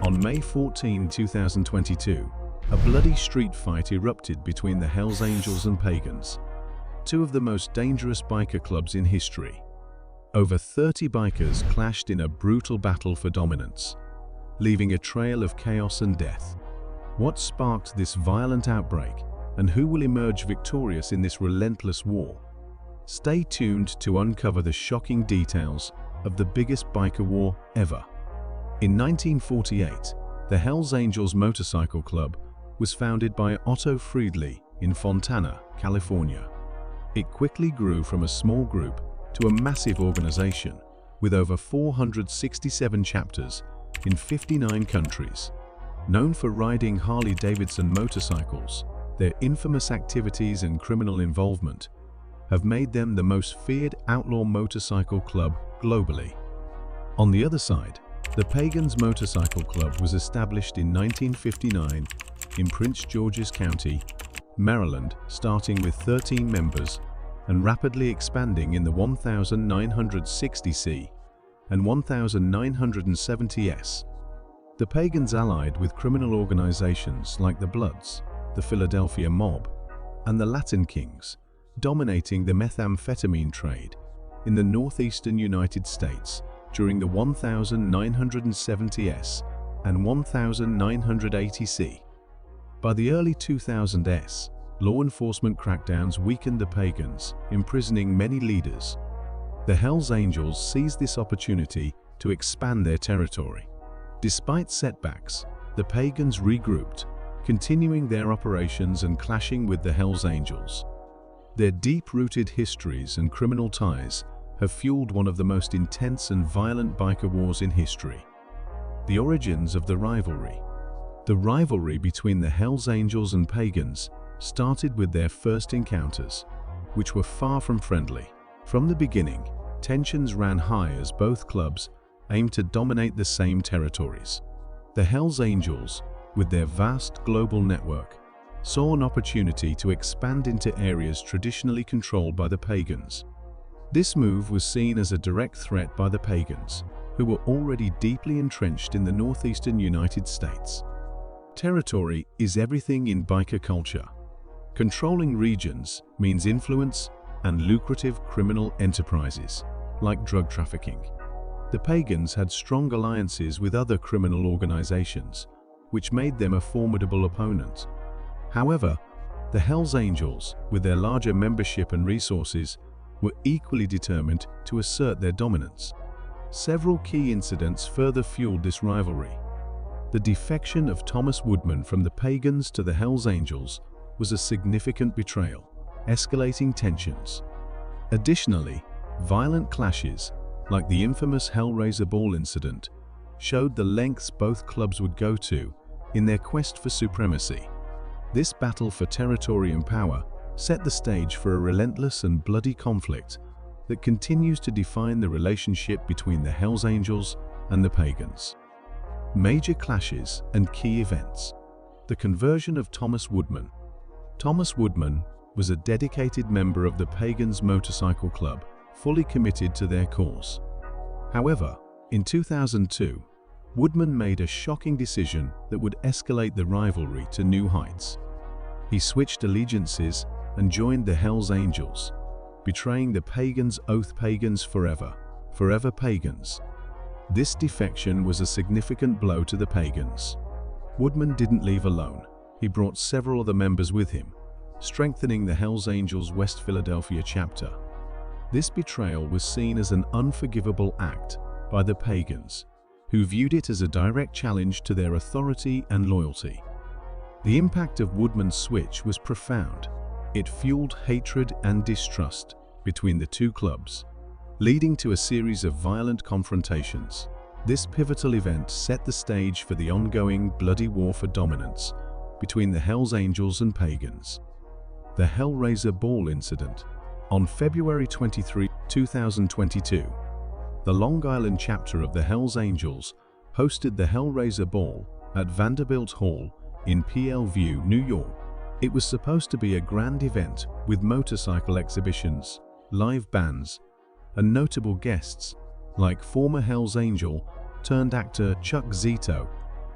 On May 14, 2022, a bloody street fight erupted between the Hells Angels and Pagans, two of the most dangerous biker clubs in history. Over 30 bikers clashed in a brutal battle for dominance, leaving a trail of chaos and death. What sparked this violent outbreak, and who will emerge victorious in this relentless war? Stay tuned to uncover the shocking details of the biggest biker war ever. In 1948, the Hells Angels Motorcycle Club was founded by Otto Friedli in Fontana, California. It quickly grew from a small group to a massive organization with over 467 chapters in 59 countries. Known for riding Harley-Davidson motorcycles, their infamous activities and criminal involvement have made them the most feared outlaw motorcycle club globally. On the other side, the Pagans Motorcycle Club was established in 1959 in Prince George's County, Maryland, starting with 13 members and rapidly expanding in the 1960s and 1970s. The Pagans allied with criminal organizations like the Bloods, the Philadelphia Mob, and the Latin Kings, dominating the methamphetamine trade in the northeastern United States during the 1970s and 1980s. By the early 2000s, law enforcement crackdowns weakened the Pagans, imprisoning many leaders. The Hells Angels seized this opportunity to expand their territory. Despite setbacks, the Pagans regrouped, continuing their operations and clashing with the Hells Angels. Their deep-rooted histories and criminal ties have fueled one of the most intense and violent biker wars in history. The origins of the rivalry. The rivalry between the Hells Angels and Pagans started with their first encounters, which were far from friendly. From the beginning, tensions ran high as both clubs aimed to dominate the same territories. The Hells Angels, with their vast global network, saw an opportunity to expand into areas traditionally controlled by the Pagans. This move was seen as a direct threat by the Pagans, who were already deeply entrenched in the northeastern United States. Territory is everything in biker culture. Controlling regions means influence and lucrative criminal enterprises, like drug trafficking. The Pagans had strong alliances with other criminal organizations, which made them a formidable opponent. However, the Hells Angels, with their larger membership and resources, were equally determined to assert their dominance. Several key incidents further fueled this rivalry. The defection of Thomas Woodman from the Pagans to the Hells Angels was a significant betrayal, escalating tensions. Additionally, violent clashes, like the infamous Hellraiser Ball incident, showed the lengths both clubs would go to in their quest for supremacy. This battle for territory and power set the stage for a relentless and bloody conflict that continues to define the relationship between the Hells Angels and the Pagans. Major clashes and key events. The conversion of Thomas Woodman. Thomas Woodman was a dedicated member of the Pagans Motorcycle Club, fully committed to their cause. However, in 2002, Woodman made a shocking decision that would escalate the rivalry to new heights. He switched allegiances and joined the Hells Angels, betraying the Pagans' oath: Pagans forever, forever Pagans. This defection was a significant blow to the Pagans. Woodman didn't leave alone. He brought several other members with him, strengthening the Hells Angels' West Philadelphia chapter. This betrayal was seen as an unforgivable act by the Pagans, who viewed it as a direct challenge to their authority and loyalty. The impact of Woodman's switch was profound. It fueled hatred and distrust between the two clubs, leading to a series of violent confrontations. This pivotal event set the stage for the ongoing bloody war for dominance between the Hells Angels and Pagans. The Hellraiser Ball incident. On February 23, 2022, the Long Island chapter of the Hells Angels hosted the Hellraiser Ball at Vanderbilt Hall in PL View, New York. It was supposed to be a grand event with motorcycle exhibitions, live bands, and notable guests, like former Hells Angel turned actor Chuck Zito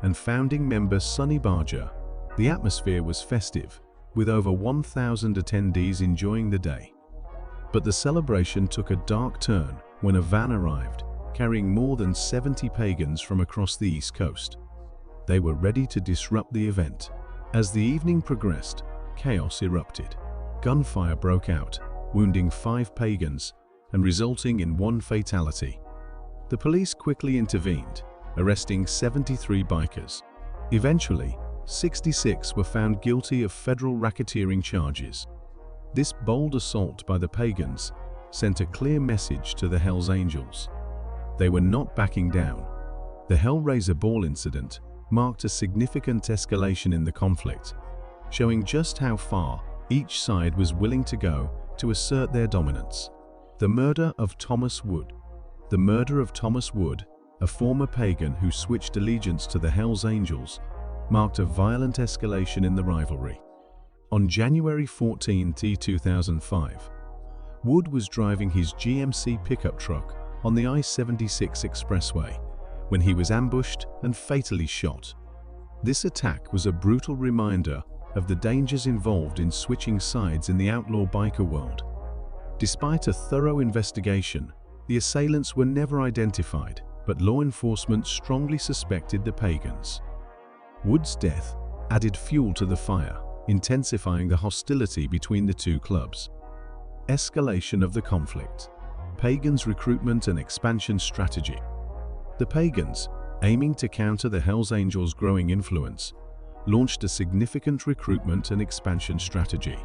and founding member Sonny Barger, the atmosphere was festive, with over 1,000 attendees enjoying the day. But the celebration took a dark turn when a van arrived, carrying more than 70 pagans from across the East Coast. They were ready to disrupt the event. As the evening progressed, chaos erupted. Gunfire broke out, wounding 5 pagans and resulting in 1 fatality. The police quickly intervened, arresting 73 bikers. Eventually, 66 were found guilty of federal racketeering charges. This bold assault by the pagans sent a clear message to the Hells Angels. They were not backing down. The Hellraiser Ball incident marked a significant escalation in the conflict, showing just how far each side was willing to go to assert their dominance. The murder of Thomas Wood. The murder of Thomas Wood, a former pagan who switched allegiance to the Hells Angels, marked a violent escalation in the rivalry. On January 14, 2005, Wood was driving his GMC pickup truck on the I-76 expressway when he was ambushed and fatally shot. This attack was a brutal reminder of the dangers involved in switching sides in the outlaw biker world. Despite a thorough investigation, the assailants were never identified, but law enforcement strongly suspected the pagans. Wood's death added fuel to the fire, intensifying the hostility between the two clubs. Escalation of the conflict. Pagans' recruitment and expansion strategy. The pagans, aiming to counter the Hells Angels' growing influence, launched a significant recruitment and expansion strategy.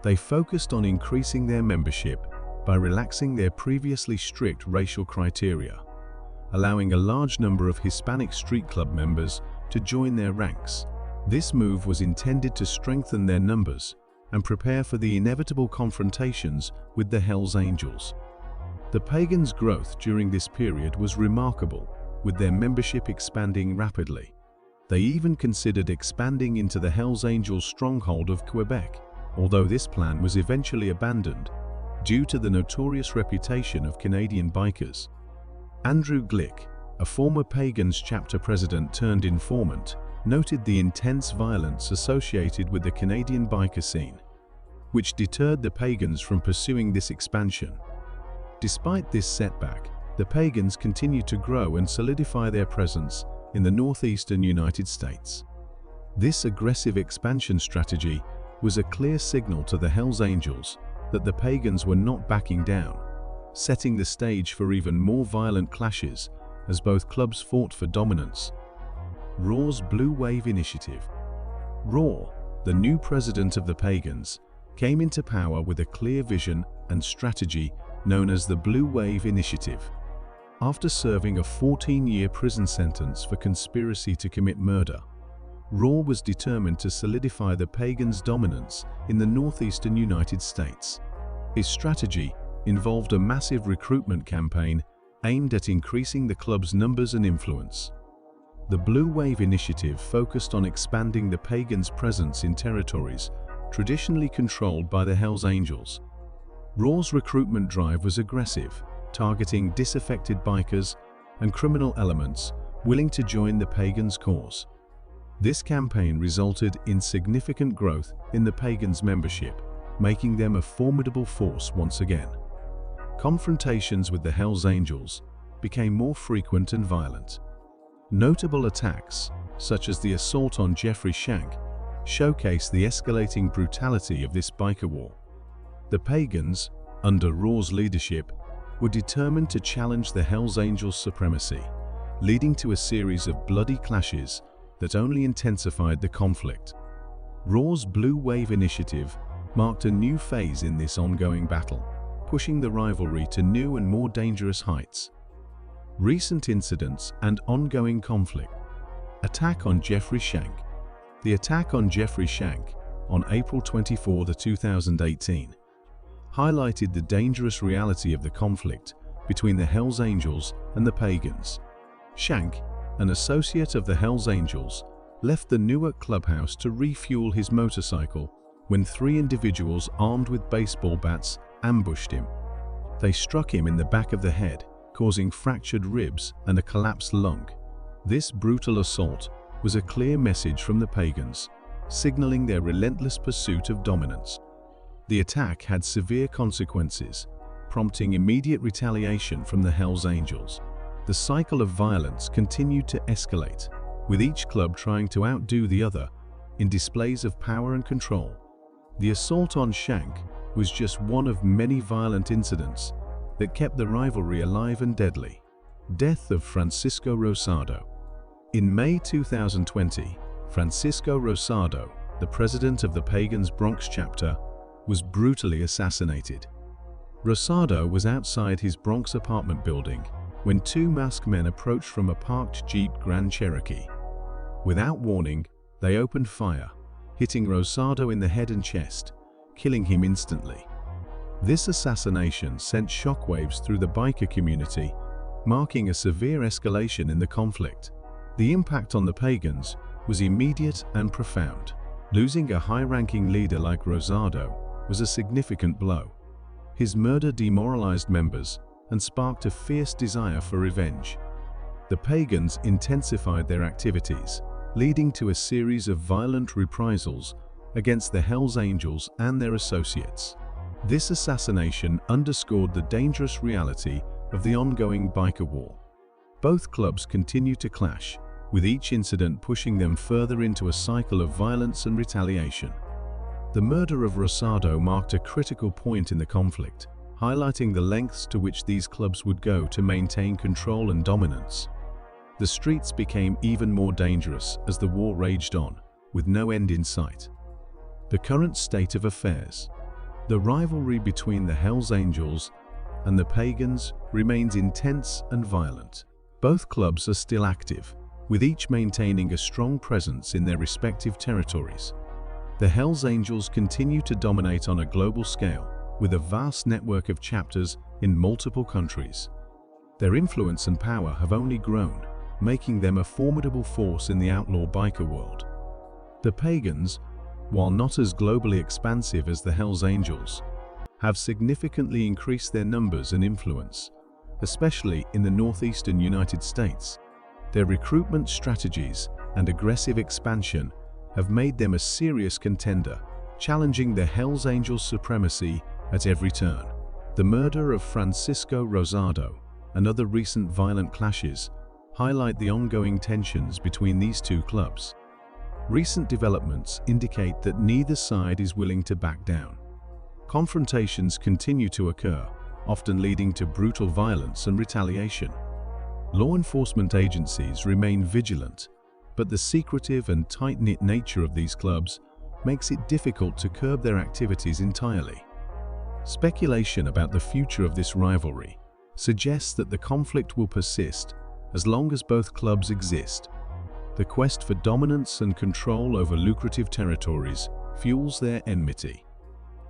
They focused on increasing their membership by relaxing their previously strict racial criteria, allowing a large number of Hispanic street club members to join their ranks. This move was intended to strengthen their numbers and prepare for the inevitable confrontations with the Hells Angels. The pagans' growth during this period was remarkable, with their membership expanding rapidly. They even considered expanding into the Hells Angels' stronghold of Quebec, although this plan was eventually abandoned due to the notorious reputation of Canadian bikers. Andrew Glick, a former Pagans chapter president turned informant, noted the intense violence associated with the Canadian biker scene, which deterred the pagans from pursuing this expansion. Despite this setback, the pagans continued to grow and solidify their presence in the northeastern United States. This aggressive expansion strategy was a clear signal to the Hells Angels that the pagans were not backing down, setting the stage for even more violent clashes as both clubs fought for dominance. Raw's Blue Wave Initiative. Raw, the new president of the pagans, came into power with a clear vision and strategy known as the Blue Wave Initiative. After serving a 14-year prison sentence for conspiracy to commit murder, Raw was determined to solidify the pagans' dominance in the northeastern United States. His strategy involved a massive recruitment campaign aimed at increasing the club's numbers and influence. The Blue Wave Initiative focused on expanding the pagans' presence in territories traditionally controlled by the Hells Angels. Raw's recruitment drive was aggressive, targeting disaffected bikers and criminal elements willing to join the pagans' cause. This campaign resulted in significant growth in the pagans' membership, making them a formidable force once again. Confrontations with the Hells Angels became more frequent and violent. Notable attacks, such as the assault on Jeffrey Shank, showcase the escalating brutality of this biker war. The pagans, under Raw's leadership, were determined to challenge the Hells Angels' supremacy, leading to a series of bloody clashes that only intensified the conflict. Raw's Blue Wave Initiative marked a new phase in this ongoing battle, pushing the rivalry to new and more dangerous heights. Recent incidents and ongoing conflict. Attack on Jeffrey Shank. The attack on Jeffrey Shank on April 24, 2018 highlighted the dangerous reality of the conflict between the Hells Angels and the pagans. Shank, an associate of the Hells Angels, left the Newark clubhouse to refuel his motorcycle when 3 individuals armed with baseball bats ambushed him. They struck him in the back of the head, causing fractured ribs and a collapsed lung. This brutal assault was a clear message from the pagans, signaling their relentless pursuit of dominance. The attack had severe consequences, prompting immediate retaliation from the Hells Angels. The cycle of violence continued to escalate, with each club trying to outdo the other in displays of power and control. The assault on Shank was just one of many violent incidents that kept the rivalry alive and deadly. Death of Francisco Rosado. In May 2020, Francisco Rosado, the president of the Pagans Bronx chapter, was brutally assassinated. Rosado was outside his Bronx apartment building when two masked men approached from a parked Jeep Grand Cherokee. Without warning, they opened fire, hitting Rosado in the head and chest, killing him instantly. This assassination sent shockwaves through the biker community, marking a severe escalation in the conflict. The impact on the pagans was immediate and profound. Losing a high-ranking leader like Rosado was a significant blow. His murder demoralized members and sparked a fierce desire for revenge. The pagans intensified their activities, leading to a series of violent reprisals against the Hells Angels and their associates. This assassination underscored the dangerous reality of the ongoing biker war. Both clubs continue to clash, with each incident pushing them further into a cycle of violence and retaliation. The murder of Rosado marked a critical point in the conflict, highlighting the lengths to which these clubs would go to maintain control and dominance. The streets became even more dangerous as the war raged on, with no end in sight. The current state of affairs. The rivalry between the Hells Angels and the Pagans remains intense and violent. Both clubs are still active, with each maintaining a strong presence in their respective territories. The Hells Angels continue to dominate on a global scale, with a vast network of chapters in multiple countries. Their influence and power have only grown, making them a formidable force in the outlaw biker world. The Pagans, while not as globally expansive as the Hells Angels, have significantly increased their numbers and influence, especially in the northeastern United States. Their recruitment strategies and aggressive expansion have made them a serious contender, challenging the Hells Angels' supremacy at every turn. The murder of Francisco Rosado and other recent violent clashes highlight the ongoing tensions between these two clubs. Recent developments indicate that neither side is willing to back down. Confrontations continue to occur, often leading to brutal violence and retaliation. Law enforcement agencies remain vigilant, but the secretive and tight-knit nature of these clubs makes it difficult to curb their activities entirely. Speculation about the future of this rivalry suggests that the conflict will persist as long as both clubs exist. The quest for dominance and control over lucrative territories fuels their enmity.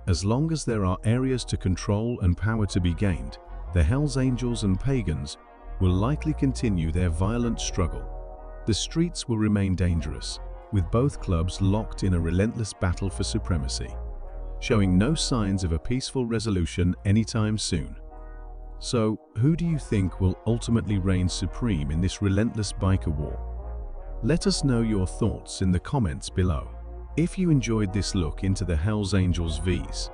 As long as there are areas to control and power to be gained, the Hells Angels and Pagans will likely continue their violent struggle. The streets will remain dangerous, with both clubs locked in a relentless battle for supremacy, showing no signs of a peaceful resolution anytime soon. So, who do you think will ultimately reign supreme in this relentless biker war? Let us know your thoughts in the comments below. If you enjoyed this look into the Hells Angels vs.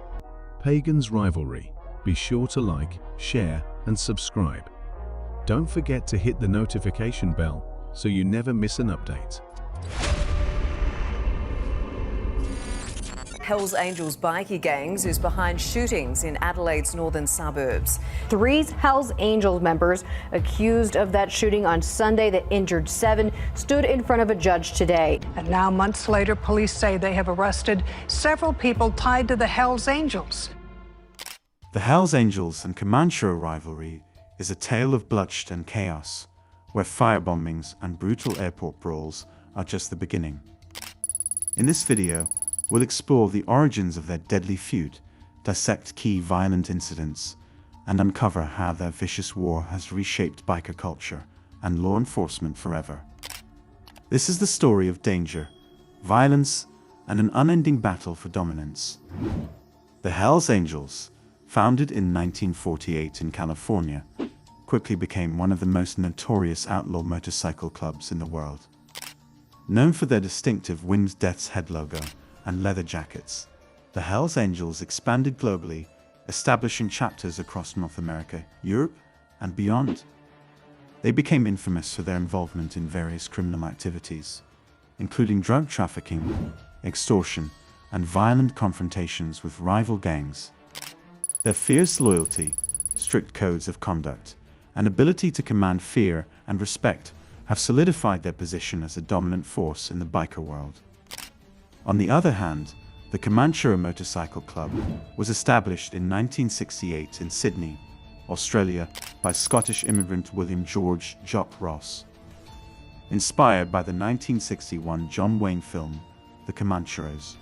Pagans rivalry, be sure to like, share, and subscribe. Don't forget to hit the notification bell so you never miss an update. Hells Angels bikie gangs is behind shootings in Adelaide's northern suburbs. 3 Hells Angels members accused of that shooting on Sunday that injured 7 stood in front of a judge today. And now, months later, police say they have arrested several people tied to the Hells Angels. The Hells Angels and Comanche rivalry is a tale of bloodshed and chaos, where firebombings and brutal airport brawls are just the beginning. In this video, we'll explore the origins of their deadly feud, dissect key violent incidents, and uncover how their vicious war has reshaped biker culture and law enforcement forever. This is the story of danger, violence, and an unending battle for dominance. The Hells Angels, founded in 1948 in California, quickly became one of the most notorious outlaw motorcycle clubs in the world. Known for their distinctive Winged Death's head logo and leather jackets, the Hells Angels expanded globally, establishing chapters across North America, Europe, and beyond. They became infamous for their involvement in various criminal activities, including drug trafficking, extortion, and violent confrontations with rival gangs. Their fierce loyalty, strict codes of conduct, and ability to command fear and respect have solidified their position as a dominant force in the biker world. On the other hand, the Comanchero Motorcycle Club was established in 1968 in Sydney, Australia, by Scottish immigrant William George "Jock" Ross. Inspired by the 1961 John Wayne film, The Comancheros,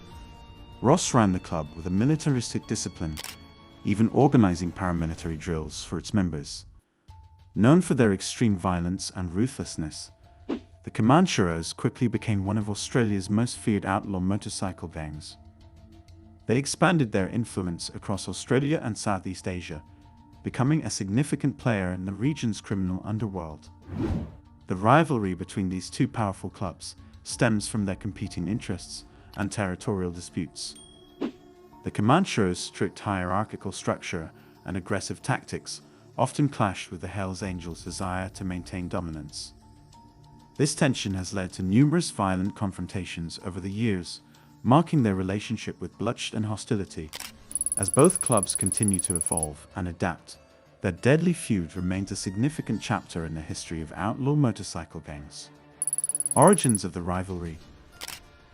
Ross ran the club with a militaristic discipline, even organizing paramilitary drills for its members. Known for their extreme violence and ruthlessness, the Comancheros quickly became one of Australia's most feared outlaw motorcycle gangs. They expanded their influence across Australia and Southeast Asia, becoming a significant player in the region's criminal underworld. The rivalry between these two powerful clubs stems from their competing interests and territorial disputes. The Comancheros' strict hierarchical structure and aggressive tactics often clashed with the Hells Angels' desire to maintain dominance. This tension has led to numerous violent confrontations over the years, marking their relationship with bloodshed and hostility. As both clubs continue to evolve and adapt, their deadly feud remains a significant chapter in the history of outlaw motorcycle gangs. Origins of the rivalry.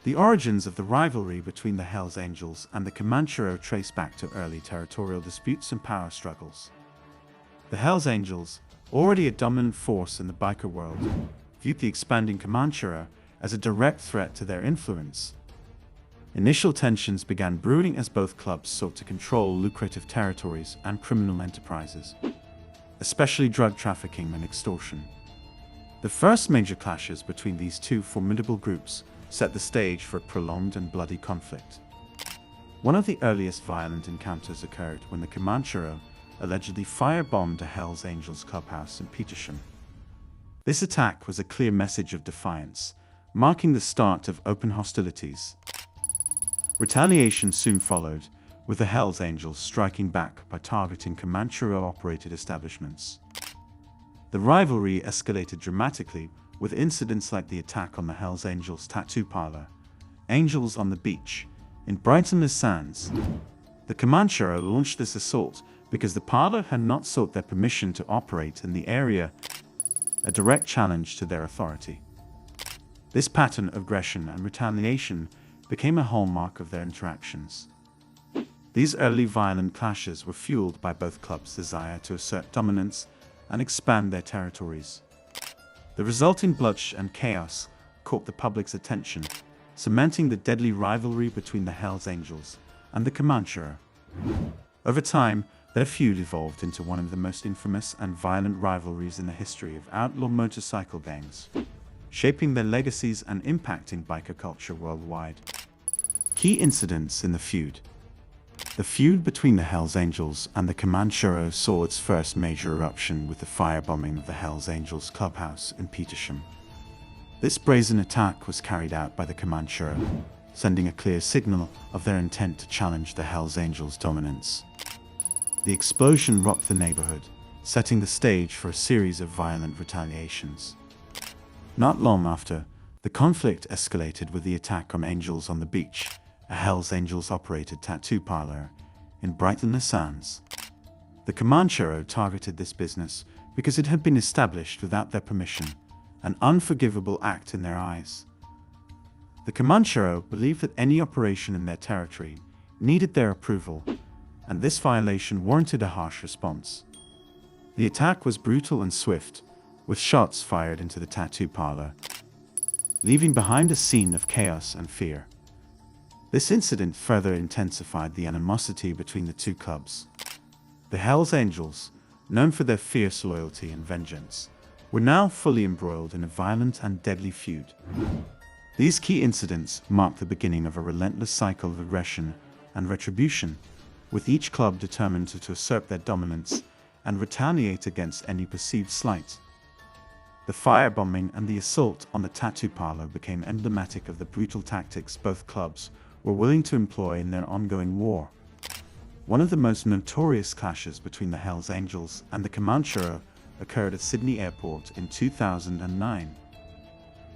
The origins of the rivalry between the Hells Angels and the Comanchero trace back to early territorial disputes and power struggles. The Hells Angels, already a dominant force in the biker world, viewed the expanding Comanchero as a direct threat to their influence. Initial tensions began brewing as both clubs sought to control lucrative territories and criminal enterprises, especially drug trafficking and extortion. The first major clashes between these two formidable groups set the stage for a prolonged and bloody conflict. One of the earliest violent encounters occurred when the Comanchero allegedly firebombed a Hells Angels clubhouse in Petersham. This attack was a clear message of defiance, marking the start of open hostilities. Retaliation soon followed, with the Hells Angels striking back by targeting Comanchero-operated establishments. The rivalry escalated dramatically, with incidents like the attack on the Hells Angels tattoo parlor, Angels on the Beach, in Brighton-le-Sands. The Comanchero launched this assault because the parlor had not sought their permission to operate in the area, a direct challenge to their authority. This pattern of aggression and retaliation became a hallmark of their interactions. These early violent clashes were fueled by both clubs' desire to assert dominance and expand their territories. The resulting bloodshed and chaos caught the public's attention, cementing the deadly rivalry between the Hells Angels and the Comanchero. Over time, their feud evolved into one of the most infamous and violent rivalries in the history of outlaw motorcycle gangs, shaping their legacies and impacting biker culture worldwide. Key incidents in the feud. The feud between the Hells Angels and the Comanchero saw its first major eruption with the firebombing of the Hells Angels clubhouse in Petersham. This brazen attack was carried out by the Comanchero, sending a clear signal of their intent to challenge the Hells Angels' dominance. The explosion rocked the neighborhood, setting the stage for a series of violent retaliations. Not long after, the conflict escalated with the attack on Angels on the Beach, a Hells Angels-operated tattoo parlor in Brighton-le-Sands. The Comanchero targeted this business because it had been established without their permission, an unforgivable act in their eyes. The Comanchero believed that any operation in their territory needed their approval, and this violation warranted a harsh response. The attack was brutal and swift, with shots fired into the tattoo parlor, leaving behind a scene of chaos and fear. This incident further intensified the animosity between the two clubs. The Hells Angels, known for their fierce loyalty and vengeance, were now fully embroiled in a violent and deadly feud. These key incidents marked the beginning of a relentless cycle of aggression and retribution, with each club determined to assert their dominance and retaliate against any perceived slight. The firebombing and the assault on the tattoo parlor became emblematic of the brutal tactics both clubs were willing to employ in their ongoing war. One of the most notorious clashes between the Hells Angels and the Comanchero occurred at Sydney Airport in 2009.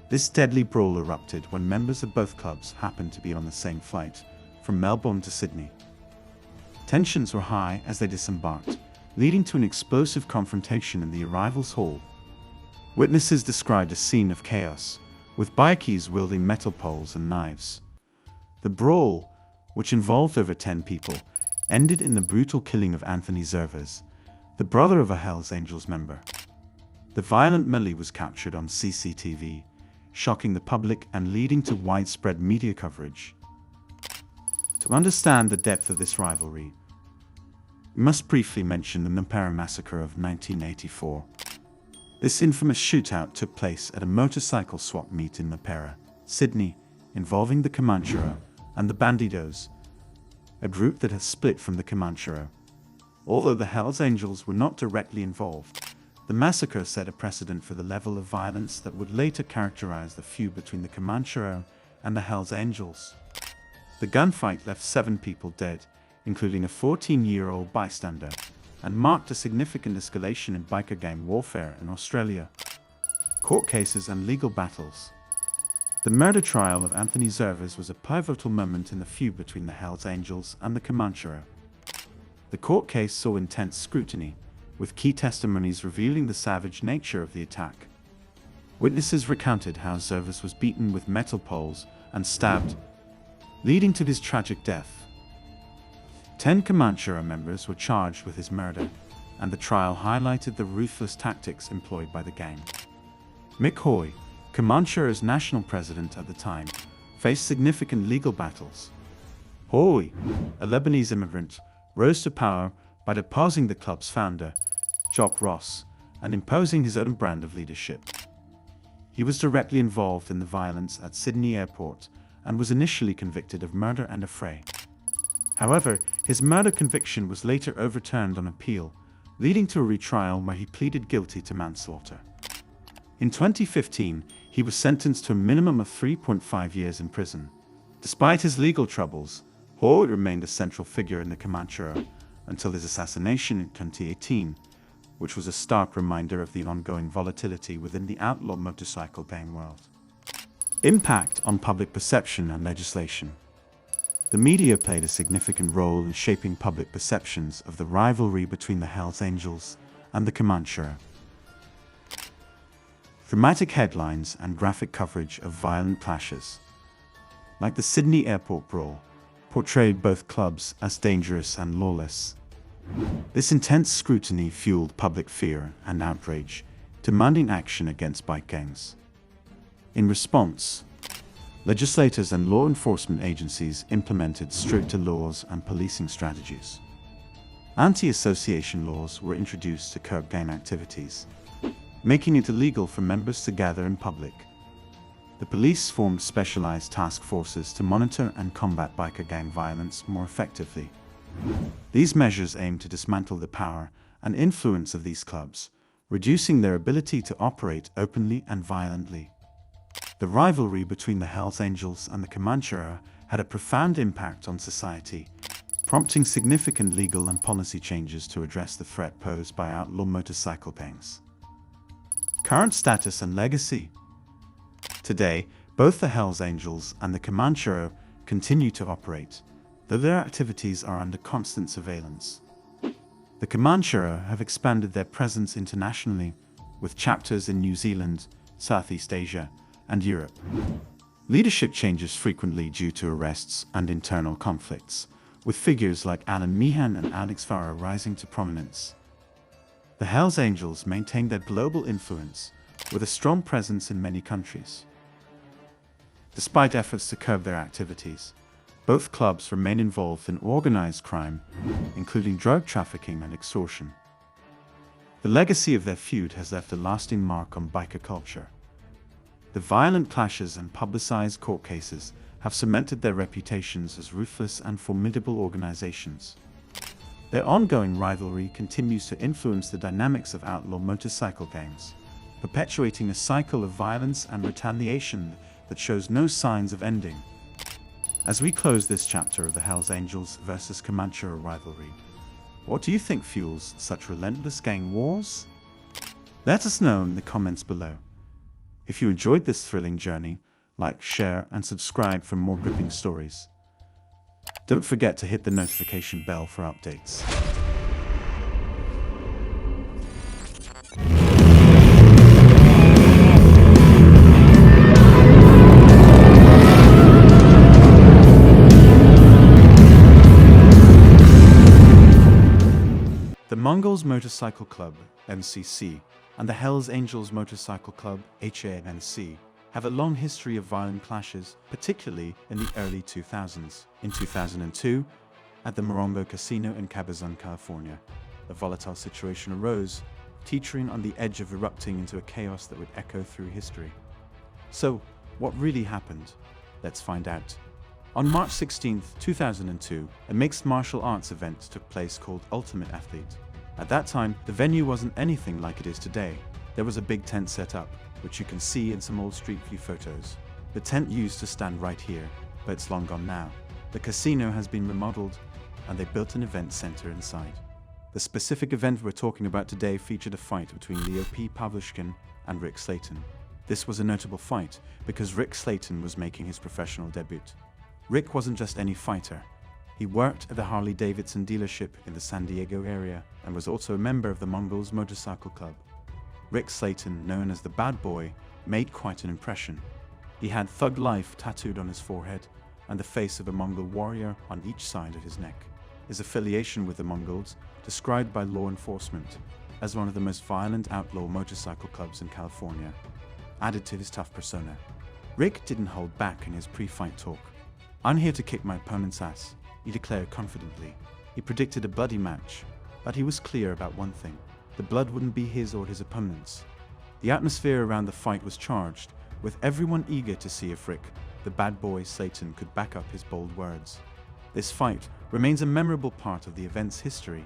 This deadly brawl erupted when members of both clubs happened to be on the same flight from Melbourne to Sydney. Tensions were high as they disembarked, leading to an explosive confrontation in the arrivals hall. Witnesses described a scene of chaos, with bikies wielding metal poles and knives. The brawl, which involved over 10 people, ended in the brutal killing of Anthony Zervas, the brother of a Hells Angels member. The violent melee was captured on CCTV, shocking the public and leading to widespread media coverage. To understand the depth of this rivalry, we must briefly mention the Nampara massacre of 1984. This infamous shootout took place at a motorcycle swap meet in Nampara, Sydney, involving the Comanchero and the Bandidos, a group that has split from the Comanchero. Although the Hells Angels were not directly involved, the massacre set a precedent for the level of violence that would later characterize the feud between the Comanchero and the Hells Angels. The gunfight left 7 people dead, including a 14-year-old bystander, and marked a significant escalation in biker gang warfare in Australia. Court cases and legal battles. The murder trial of Anthony Zervas was a pivotal moment in the feud between the Hells Angels and the Comanchero. The court case saw intense scrutiny, with key testimonies revealing the savage nature of the attack. Witnesses recounted how Zervas was beaten with metal poles and stabbed, leading to his tragic death. 10 Comanchero members were charged with his murder, and the trial highlighted the ruthless tactics employed by the gang. Mick Hoy, Comanchero's national president at the time, faced significant legal battles. Hoy, a Lebanese immigrant, rose to power by deposing the club's founder, Jock Ross, and imposing his own brand of leadership. He was directly involved in the violence at Sydney Airport and was initially convicted of murder and affray. However, his murder conviction was later overturned on appeal, leading to a retrial where he pleaded guilty to manslaughter. In 2015, he was sentenced to a minimum of 3.5 years in prison. Despite his legal troubles, Hoy remained a central figure in the Comanchero until his assassination in 2018, which was a stark reminder of the ongoing volatility within the outlaw motorcycle gang world. Impact on public perception and legislation. The media played a significant role in shaping public perceptions of the rivalry between the Hells Angels and the Comanchero. Dramatic headlines and graphic coverage of violent clashes, like the Sydney Airport brawl, portrayed both clubs as dangerous and lawless. This intense scrutiny fueled public fear and outrage, demanding action against bike gangs. In response, legislators and law enforcement agencies implemented stricter laws and policing strategies. Anti-association laws were introduced to curb gang activities, making it illegal for members to gather in public. The police formed specialized task forces to monitor and combat biker gang violence more effectively. These measures aim to dismantle the power and influence of these clubs, reducing their ability to operate openly and violently. The rivalry between the Hells Angels and the Comanchero had a profound impact on society, prompting significant legal and policy changes to address the threat posed by outlaw motorcycle gangs. Current status and legacy. Today, both the Hells Angels and the Comanchero continue to operate, though their activities are under constant surveillance. The Comanchero have expanded their presence internationally, with chapters in New Zealand, Southeast Asia, and Europe. Leadership changes frequently due to arrests and internal conflicts, with figures like Alan Meehan and Alex Farah rising to prominence. The Hells Angels maintain their global influence, with a strong presence in many countries. Despite efforts to curb their activities, both clubs remain involved in organized crime, including drug trafficking and extortion. The legacy of their feud has left a lasting mark on biker culture. The violent clashes and publicized court cases have cemented their reputations as ruthless and formidable organizations. Their ongoing rivalry continues to influence the dynamics of outlaw motorcycle gangs, perpetuating a cycle of violence and retaliation that shows no signs of ending. As we close this chapter of the Hells Angels versus Comanche rivalry, what do you think fuels such relentless gang wars? Let us know in the comments below. If you enjoyed this thrilling journey, like, share, and subscribe for more gripping stories. Don't forget to hit the notification bell for updates. The Mongols Motorcycle Club, MCC, and the Hells Angels Motorcycle Club, HANC, have a long history of violent clashes, particularly in the early 2000s. In 2002, at the Morongo Casino in Cabazon, California, a volatile situation arose, teetering on the edge of erupting into a chaos that would echo through history. So, what really happened? Let's find out. On March 16, 2002, a mixed martial arts event took place called Ultimate Athlete. At that time, the venue wasn't anything like it is today. There was a big tent set up, which you can see in some old Street View photos. The tent used to stand right here, but it's long gone now. The casino has been remodeled, and they built an event center inside. The specific event we're talking about today featured a fight between Leo P. Pavlushkin and Rick Slayton. This was a notable fight because Rick Slayton was making his professional debut. Rick wasn't just any fighter. He worked at the Harley-Davidson dealership in the San Diego area and was also a member of the Mongols Motorcycle Club. Rick Slayton, known as the Bad Boy, made quite an impression. He had Thug Life tattooed on his forehead and the face of a Mongol warrior on each side of his neck. His affiliation with the Mongols, described by law enforcement as one of the most violent outlaw motorcycle clubs in California, added to his tough persona. Rick didn't hold back in his pre-fight talk. "I'm here to kick my opponent's ass," he declared confidently. He predicted a bloody match, but he was clear about one thing: the blood wouldn't be his or his opponent's. The atmosphere around the fight was charged, with everyone eager to see if Rick, the Bad Boy Slayton, could back up his bold words. This fight remains a memorable part of the event's history,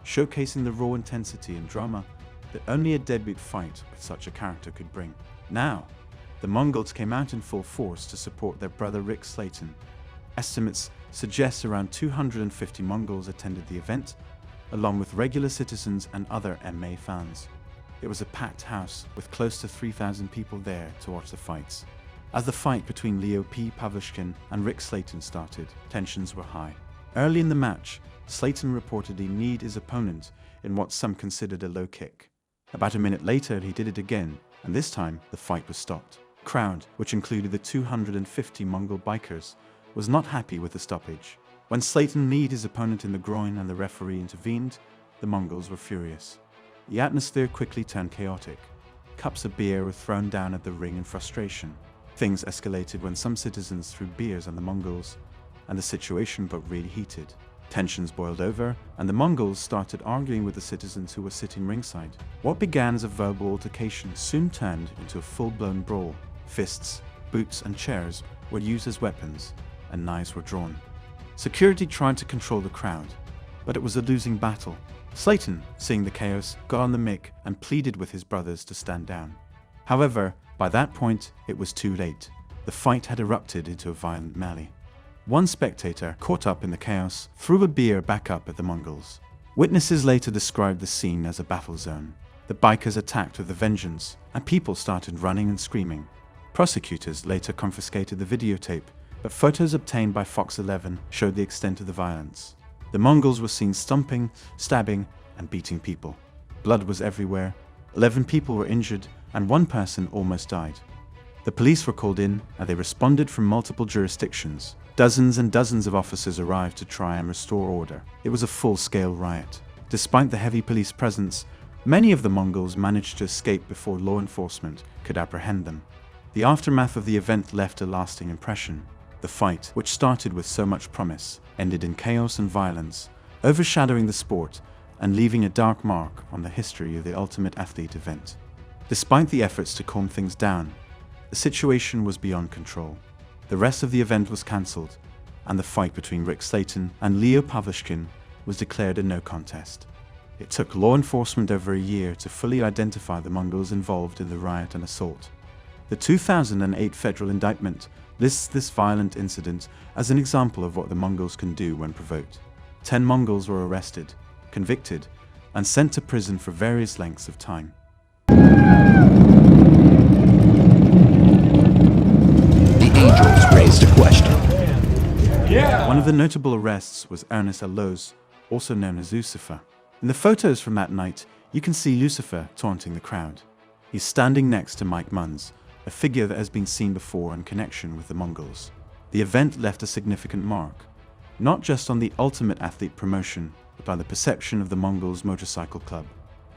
showcasing the raw intensity and drama that only a debut fight with such a character could bring. Now, the Mongols came out in full force to support their brother Rick Slayton. Estimates suggest around 250 Mongols attended the event, along with regular citizens and other MMA fans. It was a packed house with close to 3,000 people there to watch the fights. As the fight between Leo P. Pavlushkin and Rick Slayton started, tensions were high. Early in the match, Slayton reportedly kneed his opponent in what some considered a low kick. About a minute later, he did it again, and this time the fight was stopped. The crowd, which included the 250 Mongol bikers, was not happy with the stoppage. When Slayton kneed his opponent in the groin and the referee intervened, the Mongols were furious. The atmosphere quickly turned chaotic. Cups of beer were thrown down at the ring in frustration. Things escalated when some citizens threw beers on the Mongols, and the situation got really heated. Tensions boiled over, and the Mongols started arguing with the citizens who were sitting ringside. What began as a verbal altercation soon turned into a full-blown brawl. Fists, boots, and chairs were used as weapons, and knives were drawn. Security tried to control the crowd, but it was a losing battle. Slayton, seeing the chaos, got on the mic and pleaded with his brothers to stand down. However, by that point, it was too late. The fight had erupted into a violent melee. One spectator, caught up in the chaos, threw a beer back up at the Mongols. Witnesses later described the scene as a battle zone. The bikers attacked with a vengeance, and people started running and screaming. Prosecutors later confiscated the videotape, but photos obtained by Fox 11 showed the extent of the violence. The Mongols were seen stomping, stabbing, and beating people. Blood was everywhere. 11 people were injured, and one person almost died. The police were called in, and they responded from multiple jurisdictions. Dozens and dozens of officers arrived to try and restore order. It was a full-scale riot. Despite the heavy police presence, many of the Mongols managed to escape before law enforcement could apprehend them. The aftermath of the event left a lasting impression. The fight, which started with so much promise, ended in chaos and violence, overshadowing the sport and leaving a dark mark on the history of the Ultimate Athlete event. Despite the efforts to calm things down, the situation was beyond control. The rest of the event was cancelled, and the fight between Rick Slayton and Leo Pavlushkin was declared a no contest. It took law enforcement over a year to fully identify the Mongols involved in the riot and assault. The 2008 federal indictment lists this violent incident as an example of what the Mongols can do when provoked. 10 Mongols were arrested, convicted, and sent to prison for various lengths of time. The Angels raised a question. One of the notable arrests was Ernest Alloz, also known as Lucifer. In the photos from that night, you can see Lucifer taunting the crowd. He's standing next to Mike Munns, a figure that has been seen before in connection with the Mongols. The event left a significant mark, not just on the ultimate athlete promotion, but on the perception of the Mongols Motorcycle Club.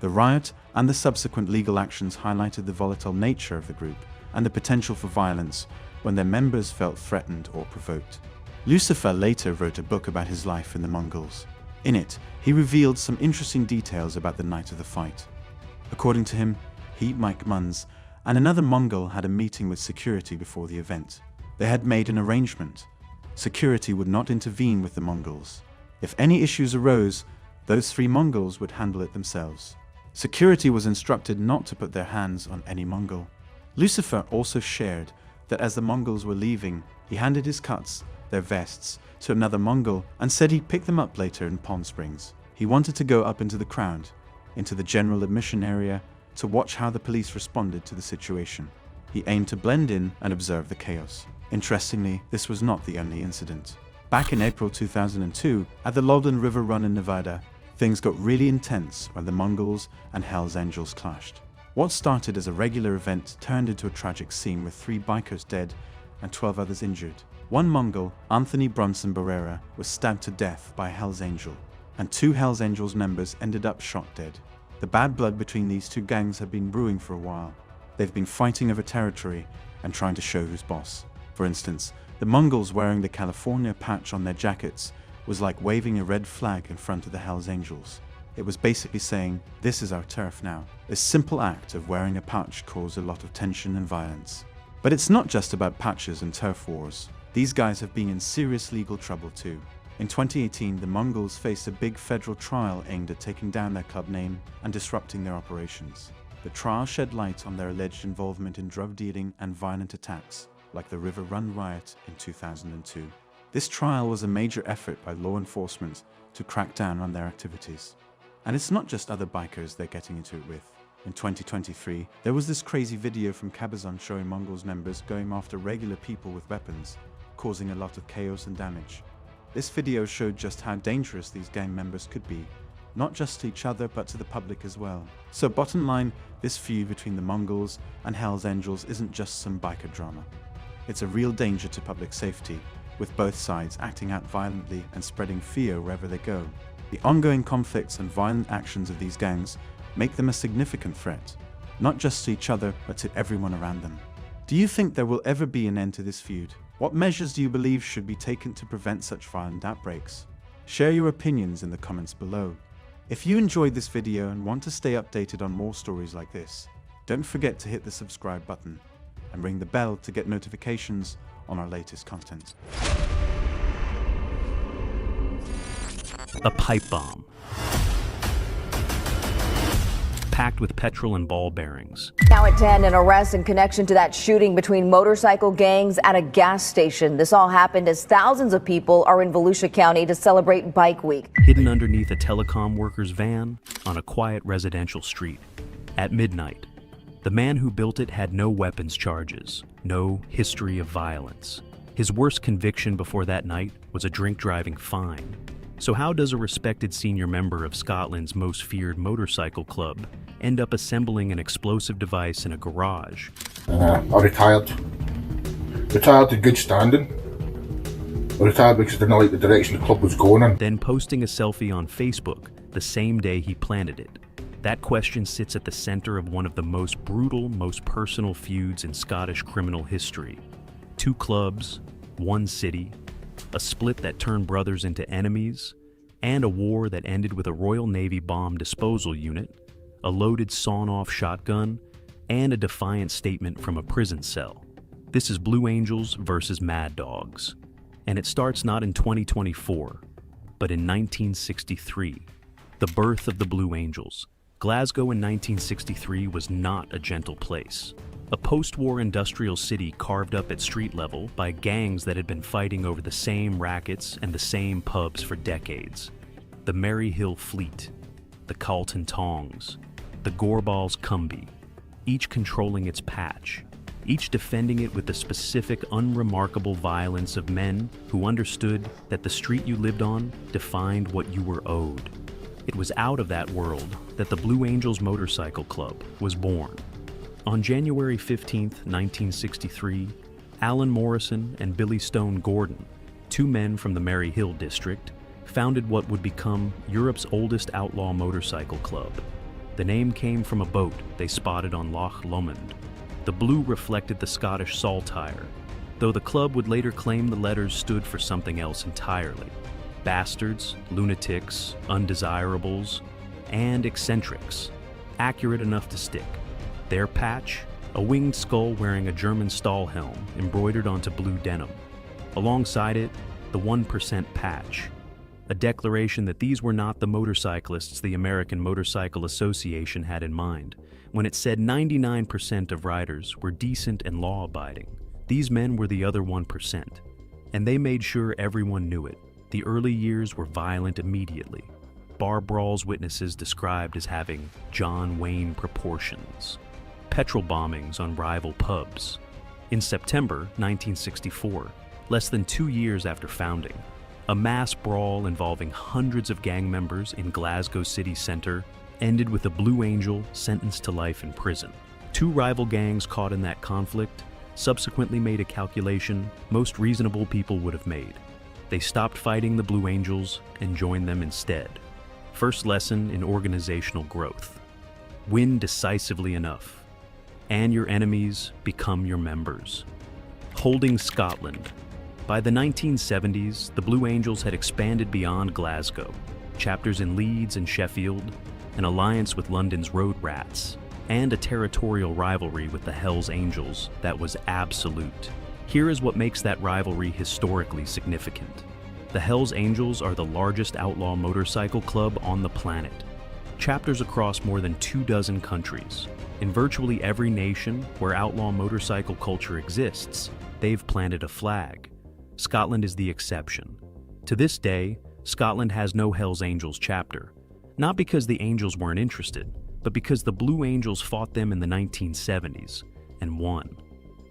The riot and the subsequent legal actions highlighted the volatile nature of the group and the potential for violence when their members felt threatened or provoked. Lucifer later wrote a book about his life in the Mongols. In it, he revealed some interesting details about the night of the fight. According to him, he, Mike Munns, and another Mongol had a meeting with security before the event. They had made an arrangement. Security would not intervene with the Mongols. If any issues arose, those 3 Mongols would handle it themselves. Security was instructed not to put their hands on any Mongol. Lucifer also shared that as the Mongols were leaving, he handed his cuts, their vests, to another Mongol and said he'd pick them up later in Pond Springs. He wanted to go up into the crowd, into the general admission area, to watch how the police responded to the situation. He aimed to blend in and observe the chaos. Interestingly, this was not the only incident. Back in April 2002, at the Loudon River Run in Nevada, things got really intense when the Mongols and Hells Angels clashed. What started as a regular event turned into a tragic scene with 3 bikers dead and 12 others injured. One Mongol, Anthony Bronson Barrera, was stabbed to death by a Hells Angel, and 2 Hells Angels members ended up shot dead. The bad blood between these 2 gangs had been brewing for a while. They've been fighting over territory and trying to show who's boss. For instance, the Mongols wearing the California patch on their jackets was like waving a red flag in front of the Hells Angels. It was basically saying, "This is our turf now." This simple act of wearing a patch caused a lot of tension and violence. But it's not just about patches and turf wars. These guys have been in serious legal trouble too. In 2018, the Mongols faced a big federal trial aimed at taking down their club name and disrupting their operations. The trial shed light on their alleged involvement in drug dealing and violent attacks, like the River Run riot in 2002. This trial was a major effort by law enforcement to crack down on their activities. And it's not just other bikers they're getting into it with. In 2023, there was this crazy video from Cabazon showing Mongols members going after regular people with weapons, causing a lot of chaos and damage. This video showed just how dangerous these gang members could be, not just to each other but to the public as well. So bottom line, this feud between the Mongols and Hells Angels isn't just some biker drama. It's a real danger to public safety, with both sides acting out violently and spreading fear wherever they go. The ongoing conflicts and violent actions of these gangs make them a significant threat, not just to each other but to everyone around them. Do you think there will ever be an end to this feud? What measures do you believe should be taken to prevent such violent outbreaks? Share your opinions in the comments below. If you enjoyed this video and want to stay updated on more stories like this, don't forget to hit the subscribe button and ring the bell to get notifications on our latest content. A pipe bomb, packed with petrol and ball bearings. Now at 10, an arrest in connection to that shooting between motorcycle gangs at a gas station. This all happened as thousands of people are in Volusia County to celebrate Bike Week. Hidden underneath a telecom worker's van on a quiet residential street. At midnight, the man who built it had no weapons charges, no history of violence. His worst conviction before that night was a drink-driving fine. So how does a respected senior member of Scotland's most feared motorcycle club end up assembling an explosive device in a garage? I retired. Retired in good standing. I retired because I didn't like the direction the club was going in. Then posting a selfie on Facebook the same day he planted it. That question sits at the center of one of the most brutal, most personal feuds in Scottish criminal history. 2 clubs, 1 city, a split that turned brothers into enemies, and a war that ended with a Royal Navy bomb disposal unit, a loaded sawn-off shotgun, and a defiant statement from a prison cell. This is Blue Angels versus Mad Dogs. And it starts not in 2024, but in 1963, the birth of the Blue Angels. Glasgow in 1963 was not a gentle place. A post-war industrial city carved up at street level by gangs that had been fighting over the same rackets and the same pubs for decades. The Merry Hill Fleet, the Carlton Tongs, the Gorbals Cumby, each controlling its patch, each defending it with the specific, unremarkable violence of men who understood that the street you lived on defined what you were owed. It was out of that world that the Blue Angels Motorcycle Club was born. On January 15, 1963, Alan Morrison and Billy Stone Gordon, two men from the Merry Hill district, founded what would become Europe's oldest outlaw motorcycle club. The name came from a boat they spotted on Loch Lomond. The blue reflected the Scottish saltire, though the club would later claim the letters stood for something else entirely. Bastards, lunatics, undesirables, and eccentrics. Accurate enough to stick. Their patch, a winged skull wearing a German stall helm embroidered onto blue denim. Alongside it, the 1% patch, a declaration that these were not the motorcyclists the American Motorcycle Association had in mind when it said 99% of riders were decent and law-abiding. These men were the other 1%, and they made sure everyone knew it. The early years were violent immediately. Bar brawls witnesses described as having John Wayne proportions. Petrol bombings on rival pubs. In September 1964, less than 2 years after founding, a mass brawl involving hundreds of gang members in Glasgow city centre ended with a Blue Angel sentenced to life in prison. Two rival gangs caught in that conflict subsequently made a calculation most reasonable people would have made. They stopped fighting the Blue Angels and joined them instead. First lesson in organizational growth. Win decisively enough, and your enemies become your members. Holding Scotland. By the 1970s, the Blue Angels had expanded beyond Glasgow. Chapters in Leeds and Sheffield, an alliance with London's Road Rats, and a territorial rivalry with the Hells Angels that was absolute. Here is what makes that rivalry historically significant. The Hells Angels are the largest outlaw motorcycle club on the planet. Chapters across more than 24 countries. In virtually every nation where outlaw motorcycle culture exists, they've planted a flag. Scotland is the exception. To this day, Scotland has no Hells Angels chapter. Not because the Angels weren't interested, but because the Blue Angels fought them in the 1970s and won.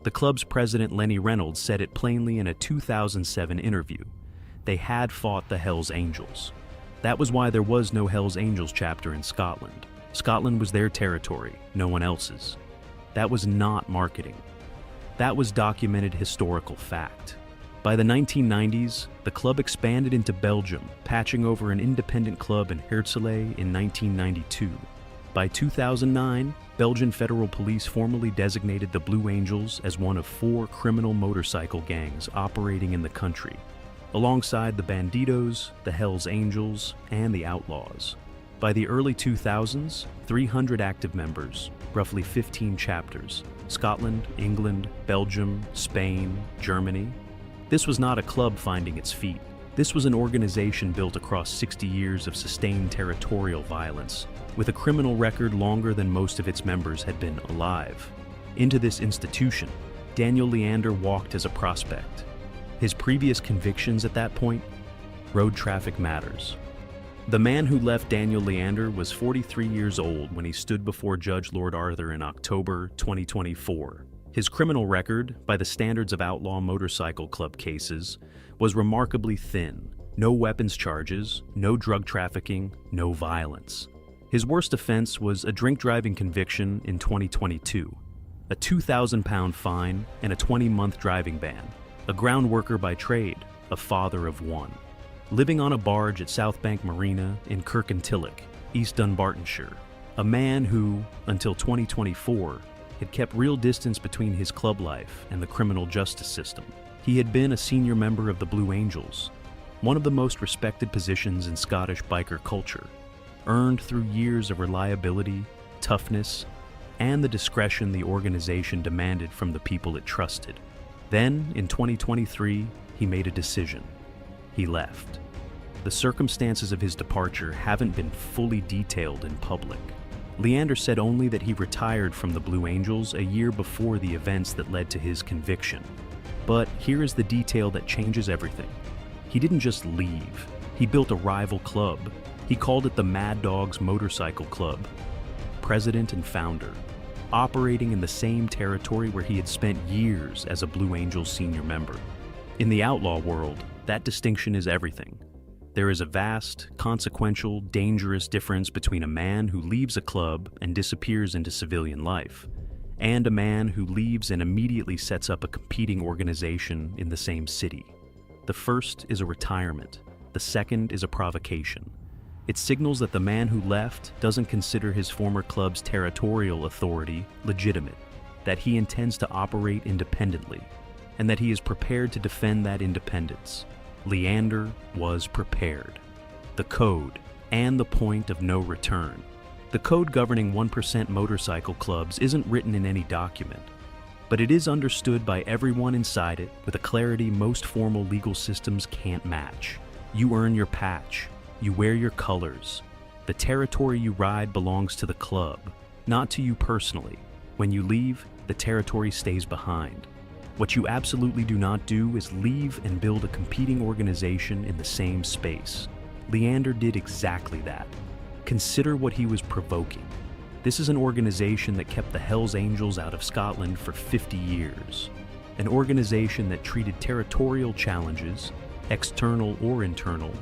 The club's president Lenny Reynolds said it plainly in a 2007 interview. They had fought the Hells Angels. That was why there was no Hells Angels chapter in Scotland. Scotland was their territory, no one else's. That was not marketing. That was documented historical fact. By the 1990s, the club expanded into Belgium, patching over an independent club in Herselaar in 1992. By 2009, Belgian Federal Police formally designated the Blue Angels as one of 4 criminal motorcycle gangs operating in the country, alongside the Bandidos, the Hells Angels, and the Outlaws. By the early 2000s, 300 active members, roughly 15 chapters, Scotland, England, Belgium, Spain, Germany. This was not a club finding its feet. This was an organization built across 60 years of sustained territorial violence, with a criminal record longer than most of its members had been alive. Into this institution, Daniel Leander walked as a prospect. His previous convictions at that point? Road traffic matters. The man who left Daniel Leander was 43 years old when he stood before Judge Lord Arthur in October 2024. His criminal record, by the standards of outlaw motorcycle club cases, was remarkably thin. No weapons charges, no drug trafficking, no violence. His worst offense was a drink-driving conviction in 2022, a 2,000-pound fine and a 20-month driving ban, a ground worker by trade, a father of 1. Living on a barge at Southbank Marina in Kirkintilloch, East Dunbartonshire, a man who, until 2024, had kept real distance between his club life and the criminal justice system. He had been a senior member of the Blue Angels, one of the most respected positions in Scottish biker culture, earned through years of reliability, toughness, and the discretion the organization demanded from the people it trusted. Then, in 2023, he made a decision. He left. The circumstances of his departure haven't been fully detailed in public. Leander said only that he retired from the Blue Angels a year before the events that led to his conviction. But here is the detail that changes everything. He didn't just leave. He built a rival club. He called it the Mad Dogs Motorcycle Club. President and founder, operating in the same territory where he had spent years as a Blue Angels senior member. In the outlaw world, that distinction is everything. There is a vast, consequential, dangerous difference between a man who leaves a club and disappears into civilian life, and a man who leaves and immediately sets up a competing organization in the same city. The first is a retirement. The second is a provocation. It signals that the man who left doesn't consider his former club's territorial authority legitimate, that he intends to operate independently, and that he is prepared to defend that independence. Leander was prepared. The code and the point of no return. The code governing 1% motorcycle clubs isn't written in any document, but it is understood by everyone inside it with a clarity most formal legal systems can't match. You earn your patch. You wear your colors. The territory you ride belongs to the club, not to you personally. When you leave, the territory stays behind. What you absolutely do not do is leave and build a competing organization in the same space. Leander did exactly that. Consider what he was provoking. This is an organization that kept the Hells Angels out of Scotland for 50 years. An organization that treated territorial challenges, external or internal,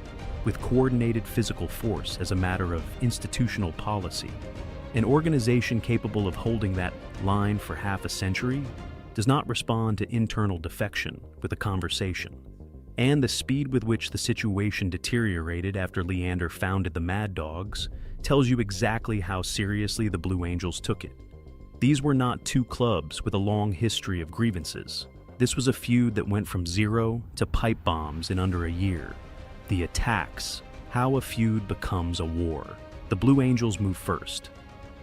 with coordinated physical force as a matter of institutional policy. An organization capable of holding that line for half a century does not respond to internal defection with a conversation. And the speed with which the situation deteriorated after Leander founded the Mad Dogs tells you exactly how seriously the Blue Angels took it. These were not two clubs with a long history of grievances. This was a feud that went from zero to pipe bombs in under a year. The attacks, how a feud becomes a war. The Blue Angels move first,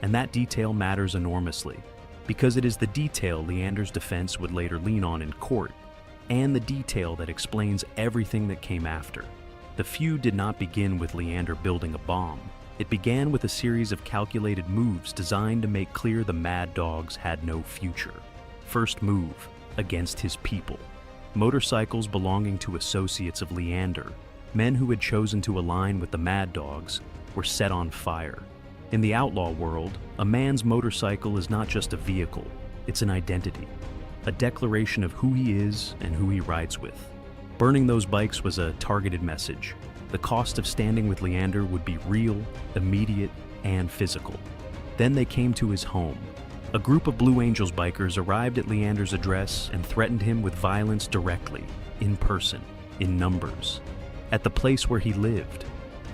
and that detail matters enormously, because it is the detail Leander's defense would later lean on in court, and the detail that explains everything that came after. The feud did not begin with Leander building a bomb. It began with a series of calculated moves designed to make clear the Mad Dogs had no future. First move, against his people. Motorcycles belonging to associates of Leander, men who had chosen to align with the Mad Dogs, were set on fire. In the outlaw world, a man's motorcycle is not just a vehicle, it's an identity, a declaration of who he is and who he rides with. Burning those bikes was a targeted message. The cost of standing with Leander would be real, immediate, and physical. Then they came to his home. A group of Blue Angels bikers arrived at Leander's address and threatened him with violence directly, in person, in numbers, at the place where he lived.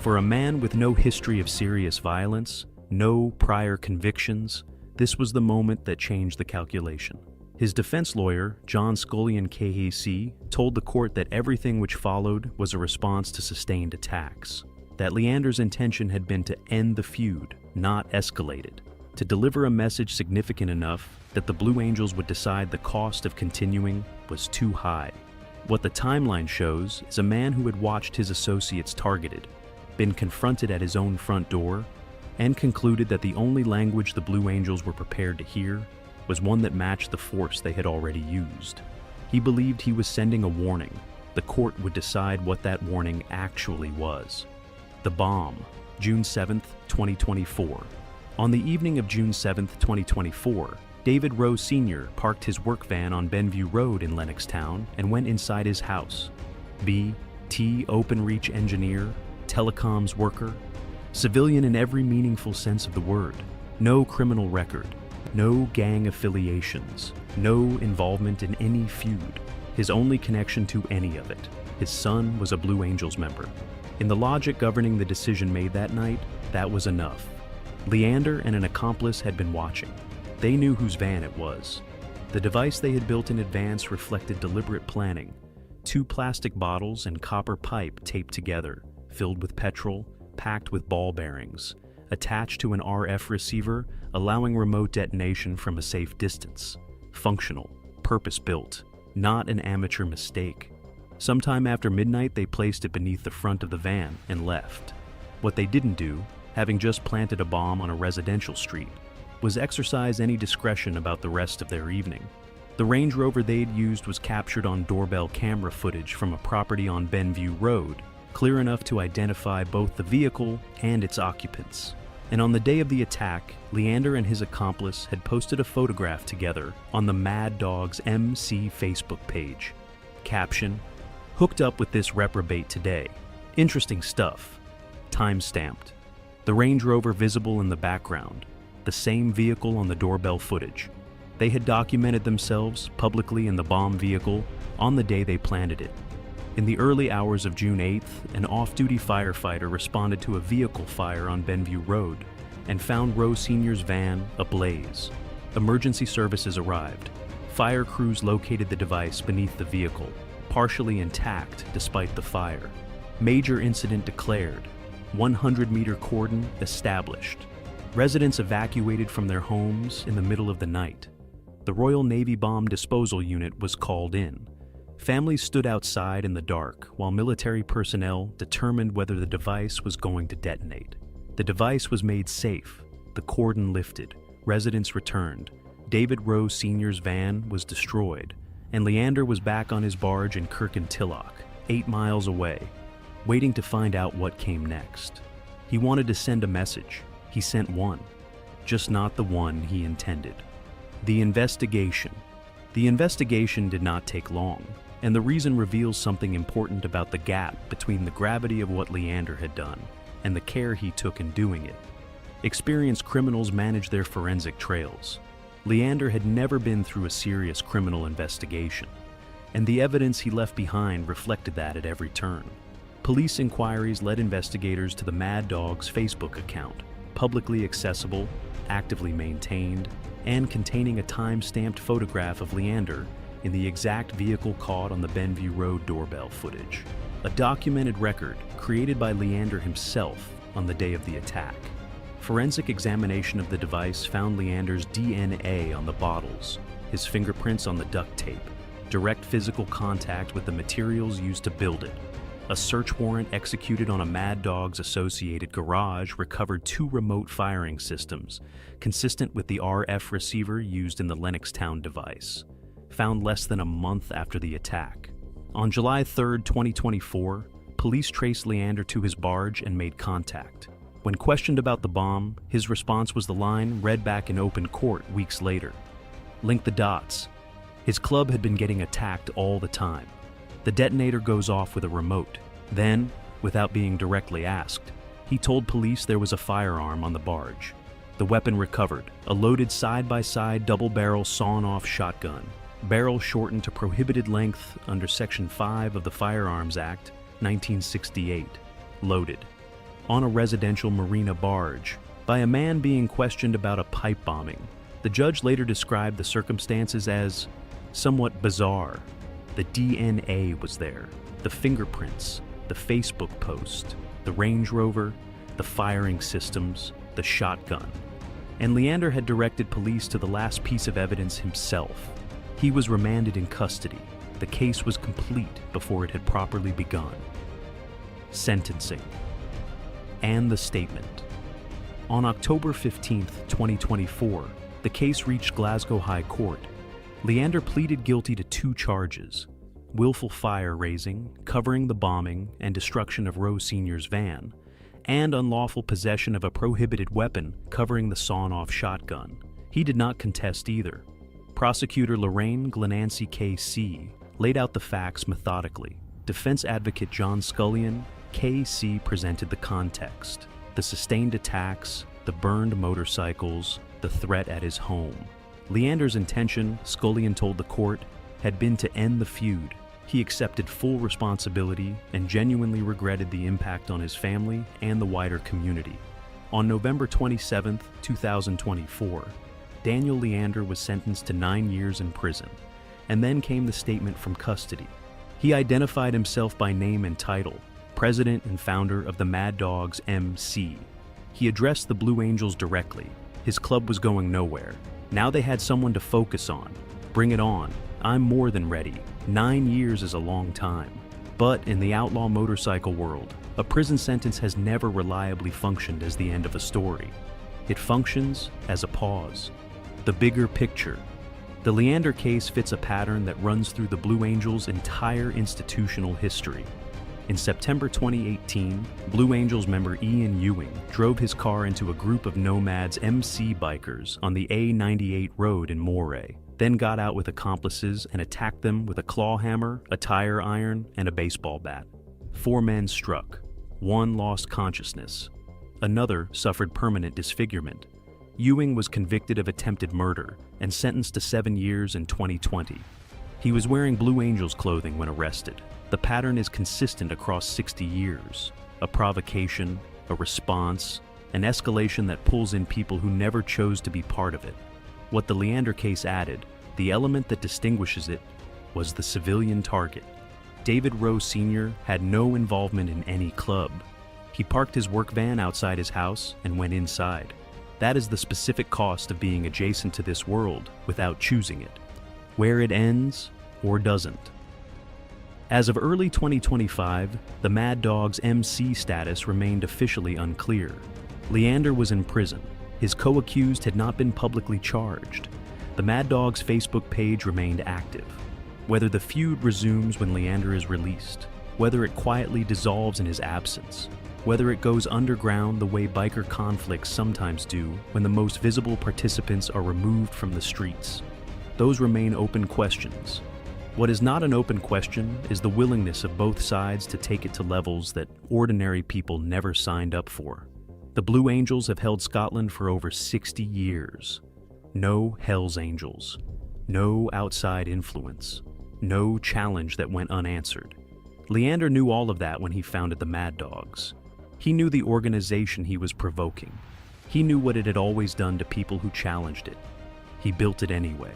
For a man with no history of serious violence, no prior convictions, this was the moment that changed the calculation. His defense lawyer, John Scullion KAC, told the court that everything which followed was a response to sustained attacks, that Leander's intention had been to end the feud, not escalate it, to deliver a message significant enough that the Blue Angels would decide the cost of continuing was too high. What the timeline shows is a man who had watched his associates targeted, been confronted at his own front door, and concluded that the only language the Blue Angels were prepared to hear was one that matched the force they had already used. He believed he was sending a warning. The court would decide what that warning actually was. The bomb, June 7th, 2024. On the evening of June 7th, 2024, David Rowe Sr. parked his work van on Benview Road in Lennoxtown and went inside his house. B.T. OpenReach engineer, telecoms worker, civilian in every meaningful sense of the word, no criminal record, no gang affiliations, no involvement in any feud. His only connection to any of it. His son was a Blue Angels member. In the logic governing the decision made that night, that was enough. Leander and an accomplice had been watching. They knew whose van it was. The device they had built in advance reflected deliberate planning. 2 plastic bottles and copper pipe taped together, filled with petrol, packed with ball bearings, attached to an RF receiver, allowing remote detonation from a safe distance. Functional, purpose-built, not an amateur mistake. Sometime after midnight, they placed it beneath the front of the van and left. What they didn't do, having just planted a bomb on a residential street, was exercise any discretion about the rest of their evening. The Range Rover they'd used was captured on doorbell camera footage from a property on Benview Road, clear enough to identify both the vehicle and its occupants. And on the day of the attack, Leander and his accomplice had posted a photograph together on the Mad Dogs MC Facebook page. Caption: "Hooked up with this reprobate today. Interesting stuff." Time-stamped. The Range Rover visible in the background. The same vehicle on the doorbell footage. They had documented themselves publicly in the bomb vehicle on the day they planted it. In the early hours of June 8th, an off-duty firefighter responded to a vehicle fire on Benview Road and found Rowe Sr.'s van ablaze. Emergency services arrived. Fire crews located the device beneath the vehicle, partially intact despite the fire. Major incident declared. 100-meter cordon established. Residents evacuated from their homes in the middle of the night. The Royal Navy Bomb Disposal Unit was called in. Families stood outside in the dark while military personnel determined whether the device was going to detonate. The device was made safe. The cordon lifted. Residents returned. David Rowe Sr.'s van was destroyed, and Leander was back on his barge in Kirkintilloch, 8 miles away, waiting to find out what came next. He wanted to send a message. He sent one, just not the one he intended. The investigation. The investigation did not take long, and the reason reveals something important about the gap between the gravity of what Leander had done and the care he took in doing it. Experienced criminals manage their forensic trails. Leander had never been through a serious criminal investigation, and the evidence he left behind reflected that at every turn. Police inquiries led investigators to the Mad Dogs Facebook account, publicly accessible, actively maintained, and containing a time-stamped photograph of Leander in the exact vehicle caught on the Benview Road doorbell footage. A documented record created by Leander himself on the day of the attack. Forensic examination of the device found Leander's DNA on the bottles, his fingerprints on the duct tape, direct physical contact with the materials used to build it. A search warrant executed on a Mad Dogs associated garage recovered 2 remote firing systems, consistent with the RF receiver used in the Lennoxtown device, found less than a month after the attack. On July 3, 2024, police traced Leander to his barge and made contact. When questioned about the bomb, his response was the line read back in open court weeks later. Link the dots. His club had been getting attacked all the time. The detonator goes off with a remote. Then, without being directly asked, he told police there was a firearm on the barge. The weapon recovered, a loaded side-by-side double-barrel sawn-off shotgun, barrel shortened to prohibited length under Section 5 of the Firearms Act, 1968, loaded, on a residential marina barge, by a man being questioned about a pipe bombing. The judge later described the circumstances as somewhat bizarre. The DNA was there, the fingerprints, the Facebook post, the Range Rover, the firing systems, the shotgun. And Leander had directed police to the last piece of evidence himself. He was remanded in custody. The case was complete before it had properly begun. Sentencing. And the statement. On October 15, 2024, the case reached Glasgow High Court. Leander pleaded guilty to 2 charges: willful fire-raising, covering the bombing and destruction of Rowe Sr.'s van, and unlawful possession of a prohibited weapon covering the sawn-off shotgun. He did not contest either. Prosecutor Lorraine Glenancy K.C. laid out the facts methodically. Defense advocate John Scullion, K.C. presented the context, the sustained attacks, the burned motorcycles, the threat at his home. Leander's intention, Scullion told the court, had been to end the feud. He accepted full responsibility and genuinely regretted the impact on his family and the wider community. On November 27, 2024, Daniel Leander was sentenced to 9 years in prison, and then came the statement from custody. He identified himself by name and title, president and founder of the Mad Dogs MC. He addressed the Blue Angels directly. His club was going nowhere. Now they had someone to focus on. Bring it on. I'm more than ready. 9 years is a long time. But in the outlaw motorcycle world, a prison sentence has never reliably functioned as the end of a story. It functions as a pause. The bigger picture. The Leander case fits a pattern that runs through the Blue Angels' entire institutional history. In September 2018, Blue Angels member Ian Ewing drove his car into a group of nomads MC bikers on the A98 road in Moray, then got out with accomplices and attacked them with a claw hammer, a tire iron, and a baseball bat. 4 men struck. 1 lost consciousness. Another suffered permanent disfigurement. Ewing was convicted of attempted murder and sentenced to 7 years in 2020. He was wearing Blue Angels clothing when arrested. The pattern is consistent across 60 years. A provocation, a response, an escalation that pulls in people who never chose to be part of it. What the Leander case added, the element that distinguishes it, was the civilian target. David Rowe Sr. had no involvement in any club. He parked his work van outside his house and went inside. That is the specific cost of being adjacent to this world without choosing it. Where it ends or doesn't. As of early 2025, the Mad Dog's MC status remained officially unclear. Leander was in prison. His co-accused had not been publicly charged. The Mad Dog's Facebook page remained active. Whether the feud resumes when Leander is released, whether it quietly dissolves in his absence, whether it goes underground the way biker conflicts sometimes do when the most visible participants are removed from the streets, those remain open questions. What is not an open question is the willingness of both sides to take it to levels that ordinary people never signed up for. The Blue Angels have held Scotland for over 60 years. No Hells Angels. No outside influence. No challenge that went unanswered. Leander knew all of that when he founded the Mad Dogs. He knew the organization he was provoking. He knew what it had always done to people who challenged it. He built it anyway.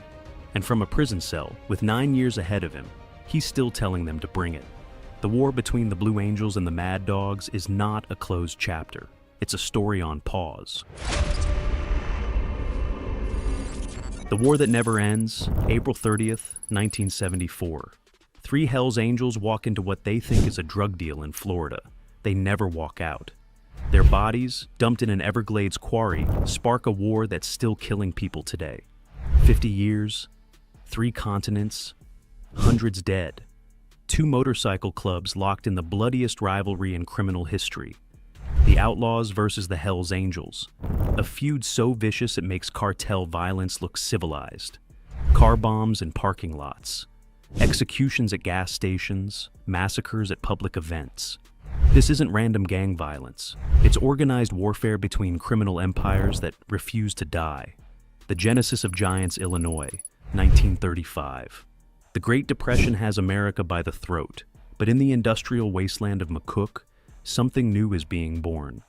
And from a prison cell, with 9 years ahead of him, he's still telling them to bring it. The war between the Blue Angels and the Mad Dogs is not a closed chapter. It's a story on pause. The War That Never Ends, April 30th, 1974. 3 Hells Angels walk into what they think is a drug deal in Florida. They never walk out. Their bodies, dumped in an Everglades quarry, spark a war that's still killing people today. 50 years, 3 continents, hundreds dead. 2 motorcycle clubs locked in the bloodiest rivalry in criminal history. The Outlaws versus the Hells Angels. A feud so vicious it makes cartel violence look civilized. Car bombs in parking lots. Executions at gas stations. Massacres at public events. This isn't random gang violence. It's organized warfare between criminal empires that refuse to die. The genesis of Giants, Illinois, 1935. The Great Depression has America by the throat, but in the industrial wasteland of McCook, something new is being born.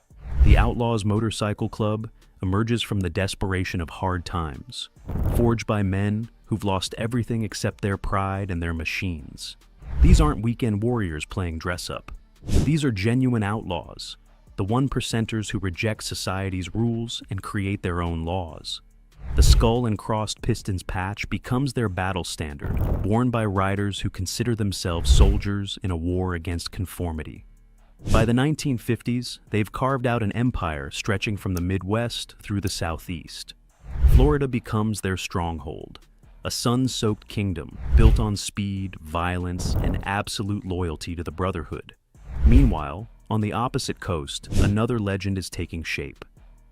The Outlaws Motorcycle Club emerges from the desperation of hard times, forged by men who've lost everything except their pride and their machines. These aren't weekend warriors playing dress-up. These are genuine outlaws, the 1%ers who reject society's rules and create their own laws. The skull and crossed pistons patch becomes their battle standard, worn by riders who consider themselves soldiers in a war against conformity. By the 1950s, they've carved out an empire stretching from the Midwest through the Southeast. Florida becomes their stronghold, a sun-soaked kingdom built on speed, violence, and absolute loyalty to the Brotherhood. Meanwhile, on the opposite coast, another legend is taking shape.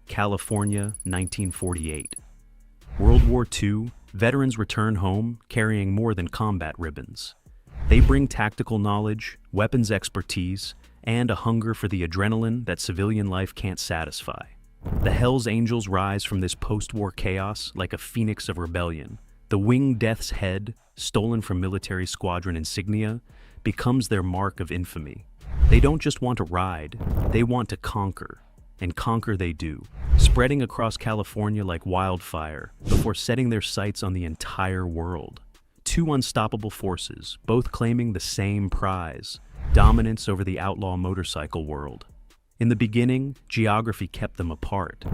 California, 1948. World War II, veterans return home carrying more than combat ribbons. They bring tactical knowledge, weapons expertise, and a hunger for the adrenaline that civilian life can't satisfy. The Hells Angels rise from this post-war chaos like a phoenix of rebellion. The winged death's head, stolen from military squadron insignia, becomes their mark of infamy. They don't just want to ride, they want to conquer. And conquer they do, spreading across California like wildfire before setting their sights on the entire world. 2 unstoppable forces, both claiming the same prize, dominance over the outlaw motorcycle world. In the beginning, geography kept them apart.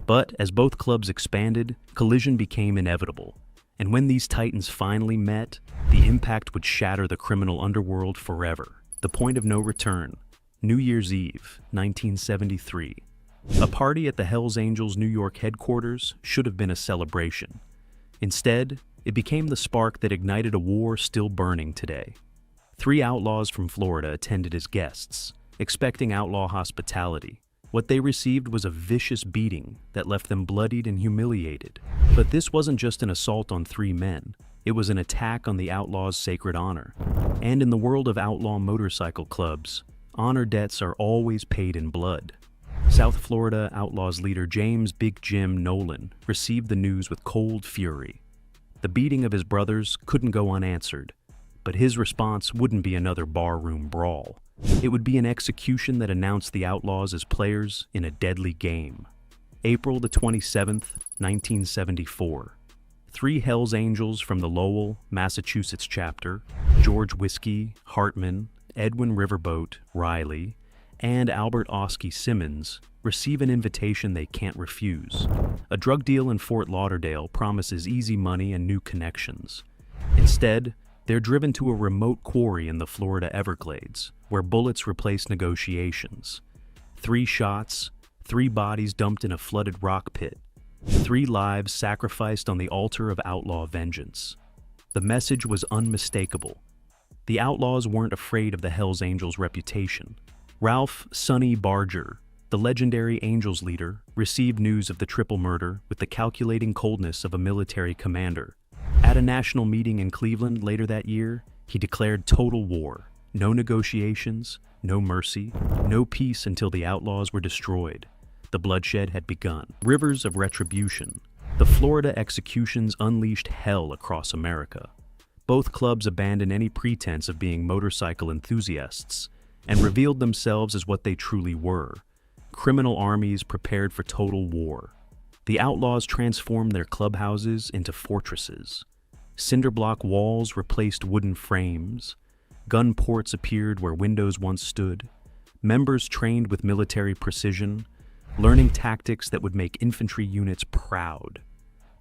But as both clubs expanded, collision became inevitable. And when these titans finally met, the impact would shatter the criminal underworld forever. The point of no return. New Year's Eve, 1973. A party at the Hells Angels New York headquarters should have been a celebration. Instead, it became the spark that ignited a war still burning today. 3 outlaws from Florida attended as guests, expecting outlaw hospitality. What they received was a vicious beating that left them bloodied and humiliated. But this wasn't just an assault on 3 men. It was an attack on the outlaws' sacred honor. And in the world of outlaw motorcycle clubs, honor debts are always paid in blood. South Florida Outlaws leader James Big Jim Nolan received the news with cold fury. The beating of his brothers couldn't go unanswered, but his response wouldn't be another barroom brawl. It would be an execution that announced the outlaws as players in a deadly game. April the 27th, 1974. 3 Hells Angels from the Lowell, Massachusetts chapter, George Whiskey, Hartman, Edwin Riverboat, Riley, and Albert Oskey Simmons receive an invitation they can't refuse. A drug deal in Fort Lauderdale promises easy money and new connections. Instead, they're driven to a remote quarry in the Florida Everglades, where bullets replace negotiations. 3 shots, 3 bodies dumped in a flooded rock pit, 3 lives sacrificed on the altar of outlaw vengeance. The message was unmistakable. The outlaws weren't afraid of the Hells Angels' reputation. Ralph "Sonny" Barger, the legendary Angels leader, received news of the triple murder with the calculating coldness of a military commander. At a national meeting in Cleveland later that year, he declared total war. No negotiations, no mercy, no peace until the outlaws were destroyed. The bloodshed had begun. Rivers of retribution. The Florida executions unleashed hell across America. Both clubs abandoned any pretense of being motorcycle enthusiasts and revealed themselves as what they truly were: criminal armies prepared for total war. The outlaws transformed their clubhouses into fortresses. Cinderblock walls replaced wooden frames. Gun ports appeared where windows once stood. Members trained with military precision, learning tactics that would make infantry units proud.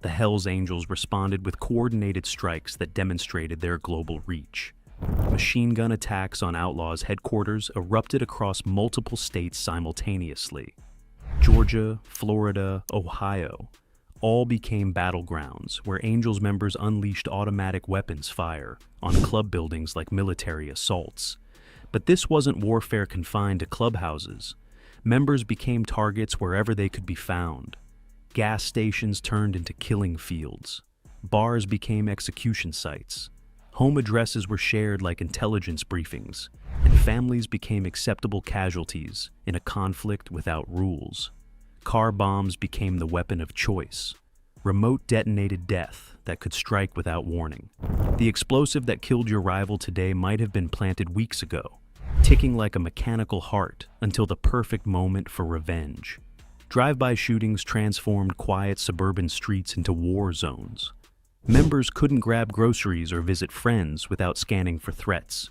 The Hells Angels responded with coordinated strikes that demonstrated their global reach. Machine gun attacks on outlaws' headquarters erupted across multiple states simultaneously. Georgia, Florida, Ohio, all became battlegrounds where Angels members unleashed automatic weapons fire on club buildings like military assaults. But this wasn't warfare confined to clubhouses. Members became targets wherever they could be found. Gas stations turned into killing fields. Bars became execution sites. Home addresses were shared like intelligence briefings, and families became acceptable casualties in a conflict without rules. Car bombs became the weapon of choice. Remote detonated death that could strike without warning. The explosive that killed your rival today might have been planted weeks ago, ticking like a mechanical heart until the perfect moment for revenge. Drive-by shootings transformed quiet suburban streets into war zones. Members couldn't grab groceries or visit friends without scanning for threats,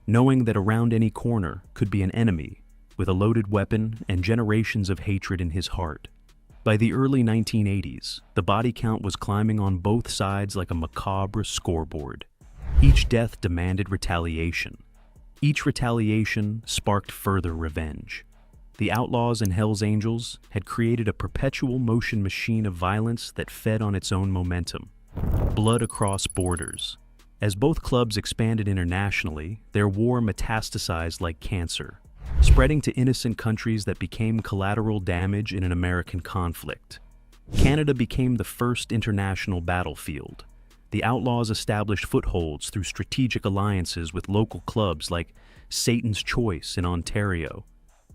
knowing that around any corner could be an enemy with a loaded weapon and generations of hatred in his heart. By the early 1980s, the body count was climbing on both sides like a macabre scoreboard. Each death demanded retaliation. Each retaliation sparked further revenge. The Outlaws and Hells Angels had created a perpetual motion machine of violence that fed on its own momentum. Blood across borders. As both clubs expanded internationally, their war metastasized like cancer, spreading to innocent countries that became collateral damage in an American conflict. Canada became the first international battlefield. The Outlaws established footholds through strategic alliances with local clubs like Satan's Choice in Ontario.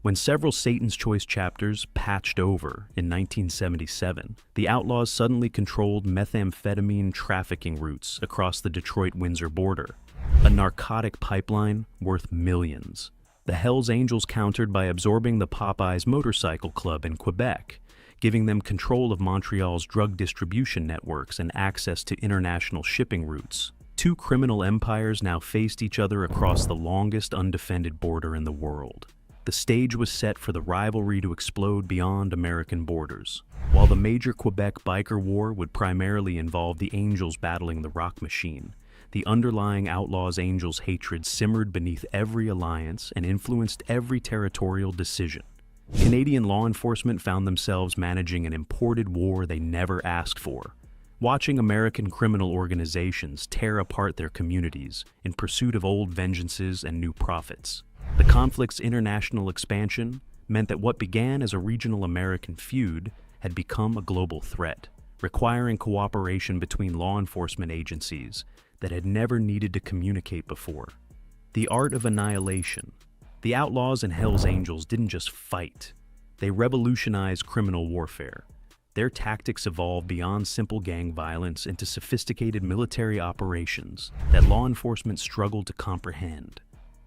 When several Satan's Choice chapters patched over in 1977, the Outlaws suddenly controlled methamphetamine trafficking routes across the Detroit-Windsor border, a narcotic pipeline worth millions. The Hells Angels countered by absorbing the Popeyes Motorcycle Club in Quebec, giving them control of Montreal's drug distribution networks and access to international shipping routes. 2 criminal empires now faced each other across the longest undefended border in the world. The stage was set for the rivalry to explode beyond American borders. While the major Quebec biker war would primarily involve the Angels battling the Rock Machine, the underlying Outlaws Angels hatred simmered beneath every alliance and influenced every territorial decision. Canadian law enforcement found themselves managing an imported war they never asked for, watching American criminal organizations tear apart their communities in pursuit of old vengeances and new profits. The conflict's international expansion meant that what began as a regional American feud had become a global threat, requiring cooperation between law enforcement agencies that had never needed to communicate before. The art of annihilation. The Outlaws and Hells Angels didn't just fight. They revolutionized criminal warfare. Their tactics evolved beyond simple gang violence into sophisticated military operations that law enforcement struggled to comprehend.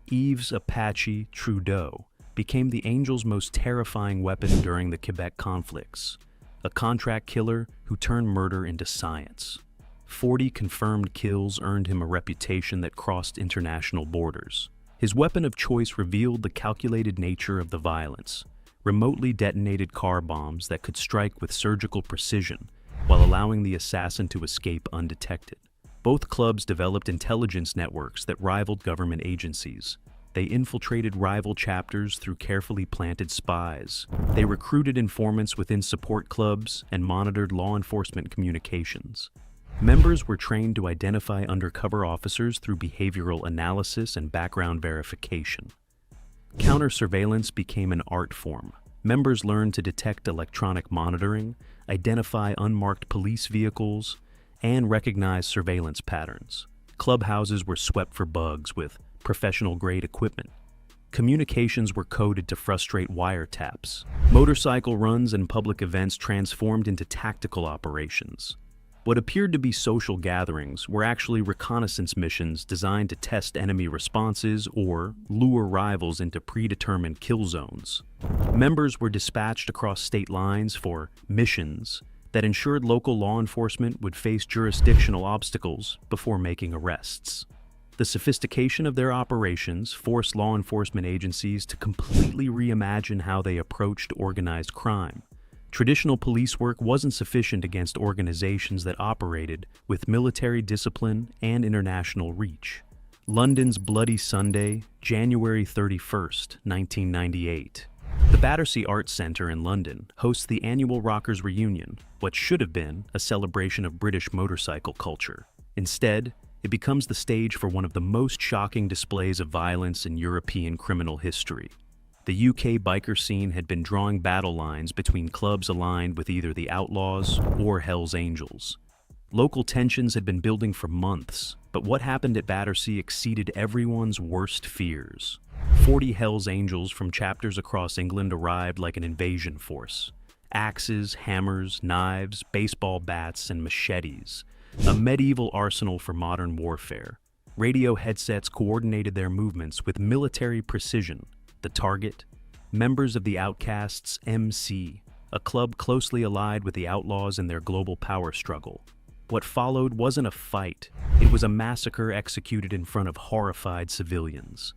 Yves Apache Trudeau became the Angels' most terrifying weapon during the Quebec conflicts, a contract killer who turned murder into science. 40 confirmed kills earned him a reputation that crossed international borders. His weapon of choice revealed the calculated nature of the violence, remotely detonated car bombs that could strike with surgical precision while allowing the assassin to escape undetected. Both clubs developed intelligence networks that rivaled government agencies. They infiltrated rival chapters through carefully planted spies. They recruited informants within support clubs and monitored law enforcement communications. Members were trained to identify undercover officers through behavioral analysis and background verification. Counter-surveillance became an art form. Members learned to detect electronic monitoring, identify unmarked police vehicles, and recognize surveillance patterns. Clubhouses were swept for bugs with professional-grade equipment. Communications were coded to frustrate wiretaps. Motorcycle runs and public events transformed into tactical operations. What appeared to be social gatherings were actually reconnaissance missions designed to test enemy responses or lure rivals into predetermined kill zones. Members were dispatched across state lines for missions that ensured local law enforcement would face jurisdictional obstacles before making arrests. The sophistication of their operations forced law enforcement agencies to completely reimagine how they approached organized crime. Traditional police work wasn't sufficient against organizations that operated with military discipline and international reach. London's Bloody Sunday, January 31st, 1998. The Battersea Arts Centre in London hosts the annual Rockers Reunion, what should have been a celebration of British motorcycle culture. Instead, it becomes the stage for one of the most shocking displays of violence in European criminal history. The UK biker scene had been drawing battle lines between clubs aligned with either the Outlaws or Hells Angels. Local tensions had been building for months, but what happened at Battersea exceeded everyone's worst fears. 40 Hells Angels from chapters across England arrived like an invasion force. Axes, hammers, knives, baseball bats, and machetes. A medieval arsenal for modern warfare. Radio headsets coordinated their movements with military precision. The target? Members of the Outcasts MC, a club closely allied with the Outlaws in their global power struggle. What followed wasn't a fight. It was a massacre executed in front of horrified civilians.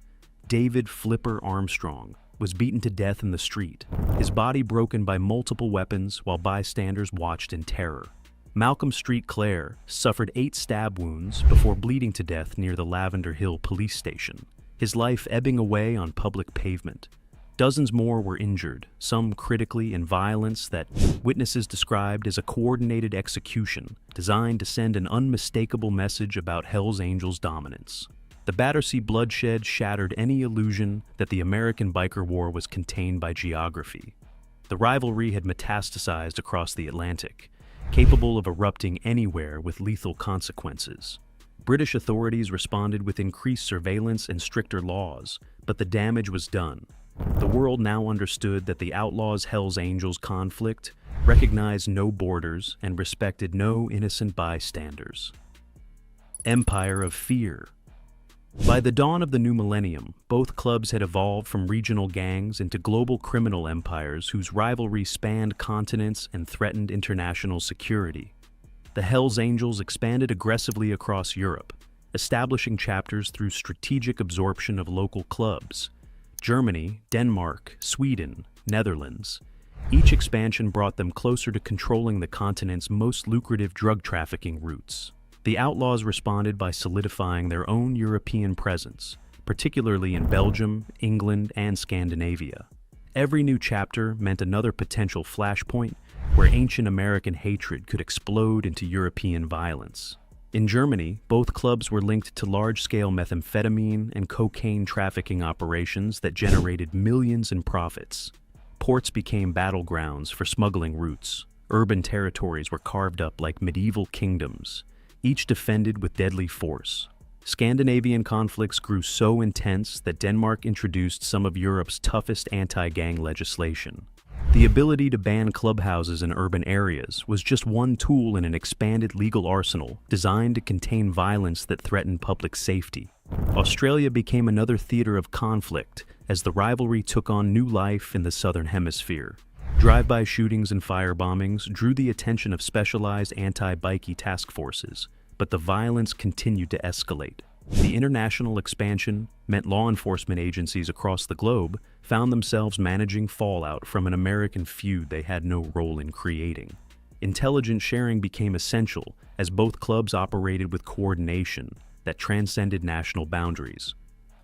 David Flipper Armstrong was beaten to death in the street, his body broken by multiple weapons while bystanders watched in terror. Malcolm Street Clare suffered 8 stab wounds before bleeding to death near the Lavender Hill police station, his life ebbing away on public pavement. Dozens more were injured, some critically in violence that witnesses described as a coordinated execution designed to send an unmistakable message about Hells Angels' dominance. The Battersea bloodshed shattered any illusion that the American biker war was contained by geography. The rivalry had metastasized across the Atlantic, capable of erupting anywhere with lethal consequences. British authorities responded with increased surveillance and stricter laws, but the damage was done. The world now understood that the Outlaws' Hells Angels conflict recognized no borders and respected no innocent bystanders. Empire of Fear. By the dawn of the new millennium, both clubs had evolved from regional gangs into global criminal empires whose rivalry spanned continents and threatened international security. The Hells Angels expanded aggressively across Europe, establishing chapters through strategic absorption of local clubs. Germany, Denmark, Sweden, Netherlands. Each expansion brought them closer to controlling the continent's most lucrative drug trafficking routes. The outlaws responded by solidifying their own European presence, particularly in Belgium, England, and Scandinavia. Every new chapter meant another potential flashpoint where ancient American hatred could explode into European violence. In Germany, both clubs were linked to large-scale methamphetamine and cocaine trafficking operations that generated millions in profits. Ports became battlegrounds for smuggling routes. Urban territories were carved up like medieval kingdoms, each defended with deadly force. Scandinavian conflicts grew so intense that Denmark introduced some of Europe's toughest anti-gang legislation. The ability to ban clubhouses in urban areas was just one tool in an expanded legal arsenal designed to contain violence that threatened public safety. Australia became another theater of conflict as the rivalry took on new life in the Southern Hemisphere. Drive-by shootings and firebombings drew the attention of specialized anti-bikie task forces, but the violence continued to escalate. The international expansion meant law enforcement agencies across the globe found themselves managing fallout from an American feud they had no role in creating. Intelligence sharing became essential as both clubs operated with coordination that transcended national boundaries.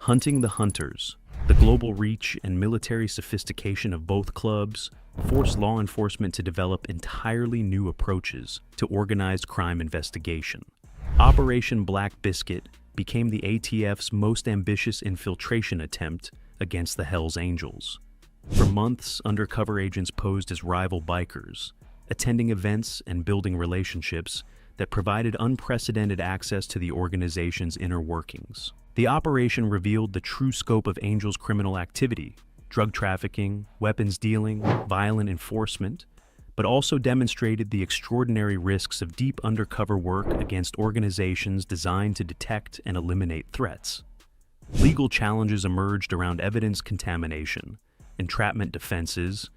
Hunting the hunters, the global reach and military sophistication of both clubs forced law enforcement to develop entirely new approaches to organized crime investigation. Operation Black Biscuit became the ATF's most ambitious infiltration attempt against the Hells Angels. For months, undercover agents posed as rival bikers, attending events and building relationships that provided unprecedented access to the organization's inner workings. The operation revealed the true scope of Angels' criminal activity: drug trafficking, weapons dealing, violent enforcement, but also demonstrated the extraordinary risks of deep undercover work against organizations designed to detect and eliminate threats. Legal challenges emerged around evidence contamination, entrapment defenses,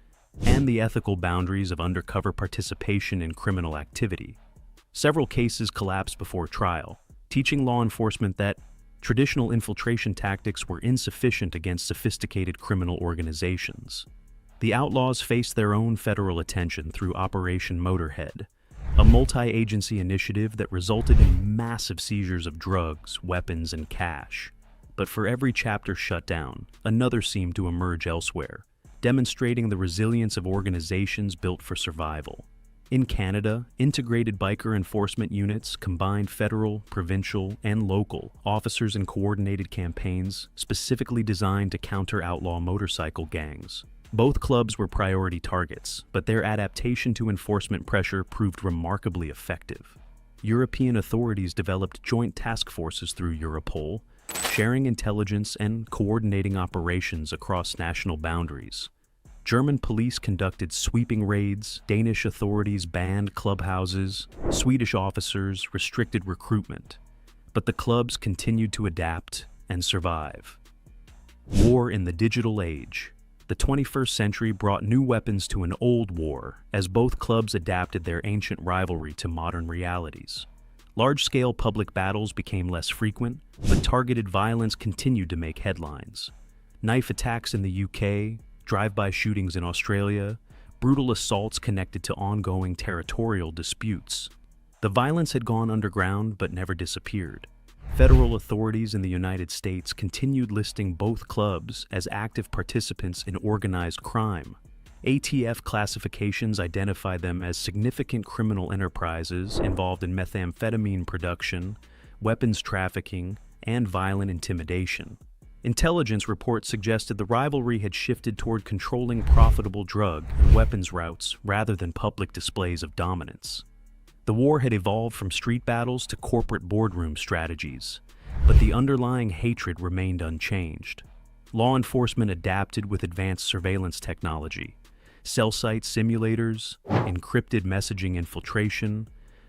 and the ethical boundaries of undercover participation in criminal activity. Several cases collapsed before trial, teaching law enforcement that traditional infiltration tactics were insufficient against sophisticated criminal organizations. The outlaws faced their own federal attention through Operation Motorhead, a multi-agency initiative that resulted in massive seizures of drugs, weapons, and cash. But for every chapter shut down, another seemed to emerge elsewhere, demonstrating the resilience of organizations built for survival. In Canada, integrated biker enforcement units combined federal, provincial, and local officers in coordinated campaigns specifically designed to counter outlaw motorcycle gangs. Both clubs were priority targets, but their adaptation to enforcement pressure proved remarkably effective. European authorities developed joint task forces through Europol, sharing intelligence and coordinating operations across national boundaries. German police conducted sweeping raids, Danish authorities banned clubhouses, Swedish officers restricted recruitment. But the clubs continued to adapt and survive. War in the digital age. The 21st century brought new weapons to an old war, as both clubs adapted their ancient rivalry to modern realities. Large-scale public battles became less frequent, but targeted violence continued to make headlines. Knife attacks in the UK, drive-by shootings in Australia, brutal assaults connected to ongoing territorial disputes. The violence had gone underground but never disappeared. Federal authorities in the United States continued listing both clubs as active participants in organized crime. ATF classifications identify them as significant criminal enterprises involved in methamphetamine production, weapons trafficking, and violent intimidation. Intelligence reports suggested the rivalry had shifted toward controlling profitable drug and weapons routes rather than public displays of dominance. The war had evolved from street battles to corporate boardroom strategies, but the underlying hatred remained unchanged. Law enforcement adapted with advanced surveillance technology, cell site simulators, encrypted messaging infiltration,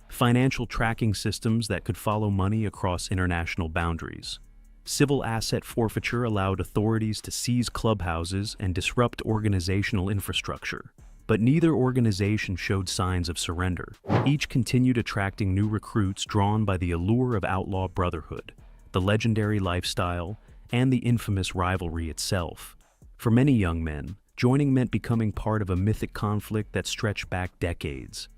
financial tracking systems that could follow money across international boundaries. Civil asset forfeiture allowed authorities to seize clubhouses and disrupt organizational infrastructure. But neither organization showed signs of surrender. Each continued attracting new recruits drawn by the allure of outlaw brotherhood, the legendary lifestyle, and the infamous rivalry itself. For many young men, joining meant becoming part of a mythic conflict that stretched back decades.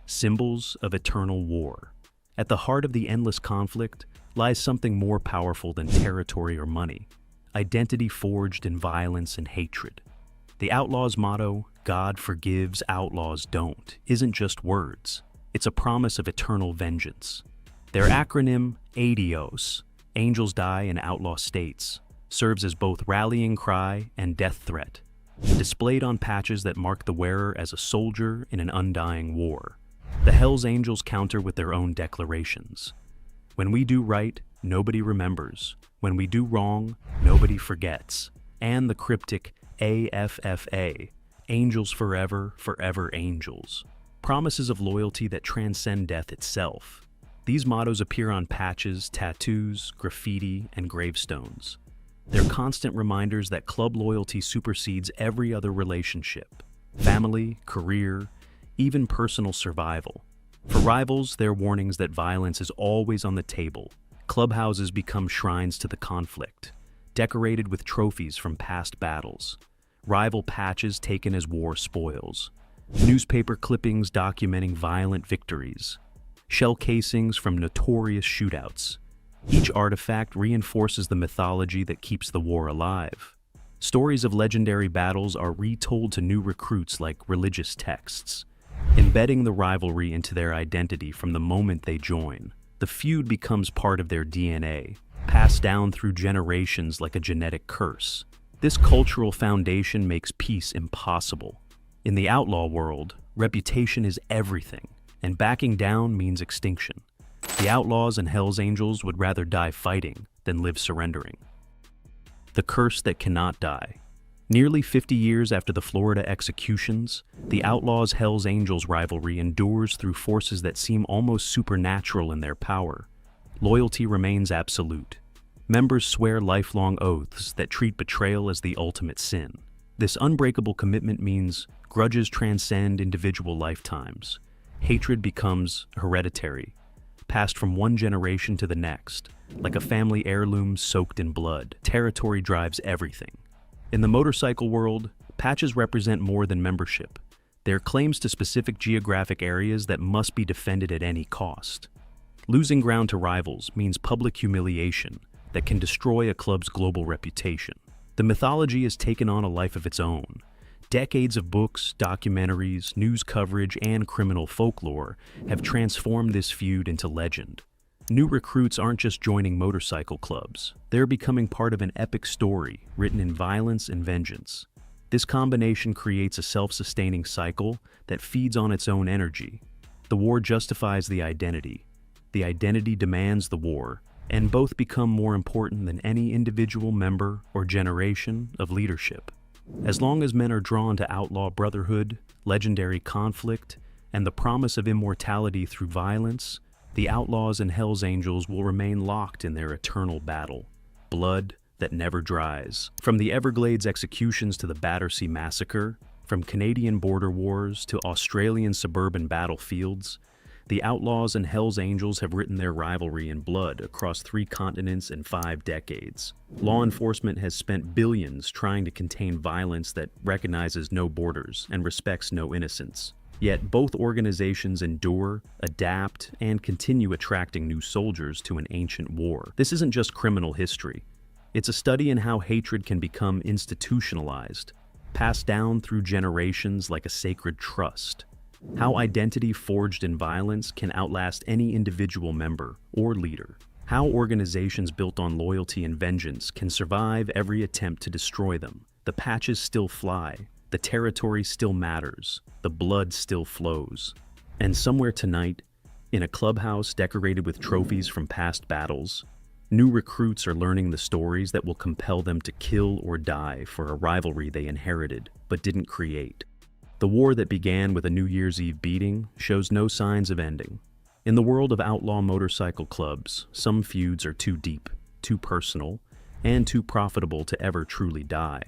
Symbols of eternal war. At the heart of the endless conflict lies something more powerful than territory or money: identity forged in violence and hatred. The Outlaw's motto, "God forgives, outlaws don't," isn't just words. It's a promise of eternal vengeance. Their acronym, ADIOS, Angels Die in Outlaw States, serves as both rallying cry and death threat, displayed on patches that mark the wearer as a soldier in an undying war. The Hells Angels counter with their own declarations. When we do right, nobody remembers. When we do wrong, nobody forgets. And the cryptic AFFA, Angels Forever, Forever Angels. Promises of loyalty that transcend death itself. These mottos appear on patches, tattoos, graffiti, and gravestones. They're constant reminders that club loyalty supersedes every other relationship: family, career, even personal survival. For rivals, they're warnings that violence is always on the table. Clubhouses become shrines to the conflict, decorated with trophies from past battles. Rival patches taken as war spoils. Newspaper clippings documenting violent victories. Shell casings from notorious shootouts. Each artifact reinforces the mythology that keeps the war alive. Stories of legendary battles are retold to new recruits like religious texts, embedding the rivalry into their identity from the moment they join. The feud becomes part of their DNA, passed down through generations like a genetic curse. This cultural foundation makes peace impossible. In the outlaw world, reputation is everything, and backing down means extinction. The Outlaws and Hells Angels would rather die fighting than live surrendering. The curse that cannot die. Nearly 50 years after the Florida executions, the Outlaws' Hells Angels rivalry endures through forces that seem almost supernatural in their power. Loyalty remains absolute. Members swear lifelong oaths that treat betrayal as the ultimate sin. This unbreakable commitment means grudges transcend individual lifetimes. Hatred becomes hereditary, passed from one generation to the next, like a family heirloom soaked in blood. Territory drives everything. In the motorcycle world, patches represent more than membership. They're claims to specific geographic areas that must be defended at any cost. Losing ground to rivals means public humiliation that can destroy a club's global reputation. The mythology has taken on a life of its own. Decades of books, documentaries, news coverage, and criminal folklore have transformed this feud into legend. New recruits aren't just joining motorcycle clubs. They're becoming part of an epic story written in violence and vengeance. This combination creates a self-sustaining cycle that feeds on its own energy. The war justifies the identity demands the war, and both become more important than any individual member or generation of leadership. As long as men are drawn to outlaw brotherhood, legendary conflict, and the promise of immortality through violence, the Outlaws and Hells Angels will remain locked in their eternal battle. Blood that never dries. From the Everglades executions to the Battersea Massacre, from Canadian border wars to Australian suburban battlefields, the Outlaws and Hells Angels have written their rivalry in blood across 3 continents and 5 decades. Law enforcement has spent billions trying to contain violence that recognizes no borders and respects no innocence. Yet both organizations endure, adapt, and continue attracting new soldiers to an ancient war. This isn't just criminal history. It's a study in how hatred can become institutionalized, passed down through generations like a sacred trust. How identity forged in violence can outlast any individual member or leader. How organizations built on loyalty and vengeance can survive every attempt to destroy them. The patches still fly. The territory still matters. The blood still flows. And somewhere tonight, in a clubhouse decorated with trophies from past battles, new recruits are learning the stories that will compel them to kill or die for a rivalry they inherited but didn't create. The war that began with a New Year's Eve beating shows no signs of ending. In the world of outlaw motorcycle clubs, some feuds are too deep, too personal, and too profitable to ever truly die.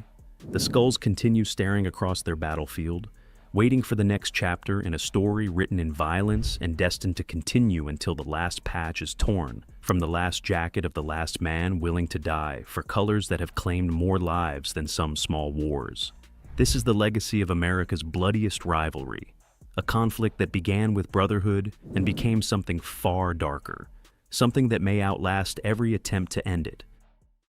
The skulls continue staring across their battlefield, waiting for the next chapter in a story written in violence and destined to continue until the last patch is torn from the last jacket of the last man willing to die for colors that have claimed more lives than some small wars. This is the legacy of America's bloodiest rivalry, a conflict that began with brotherhood and became something far darker, something that may outlast every attempt to end it.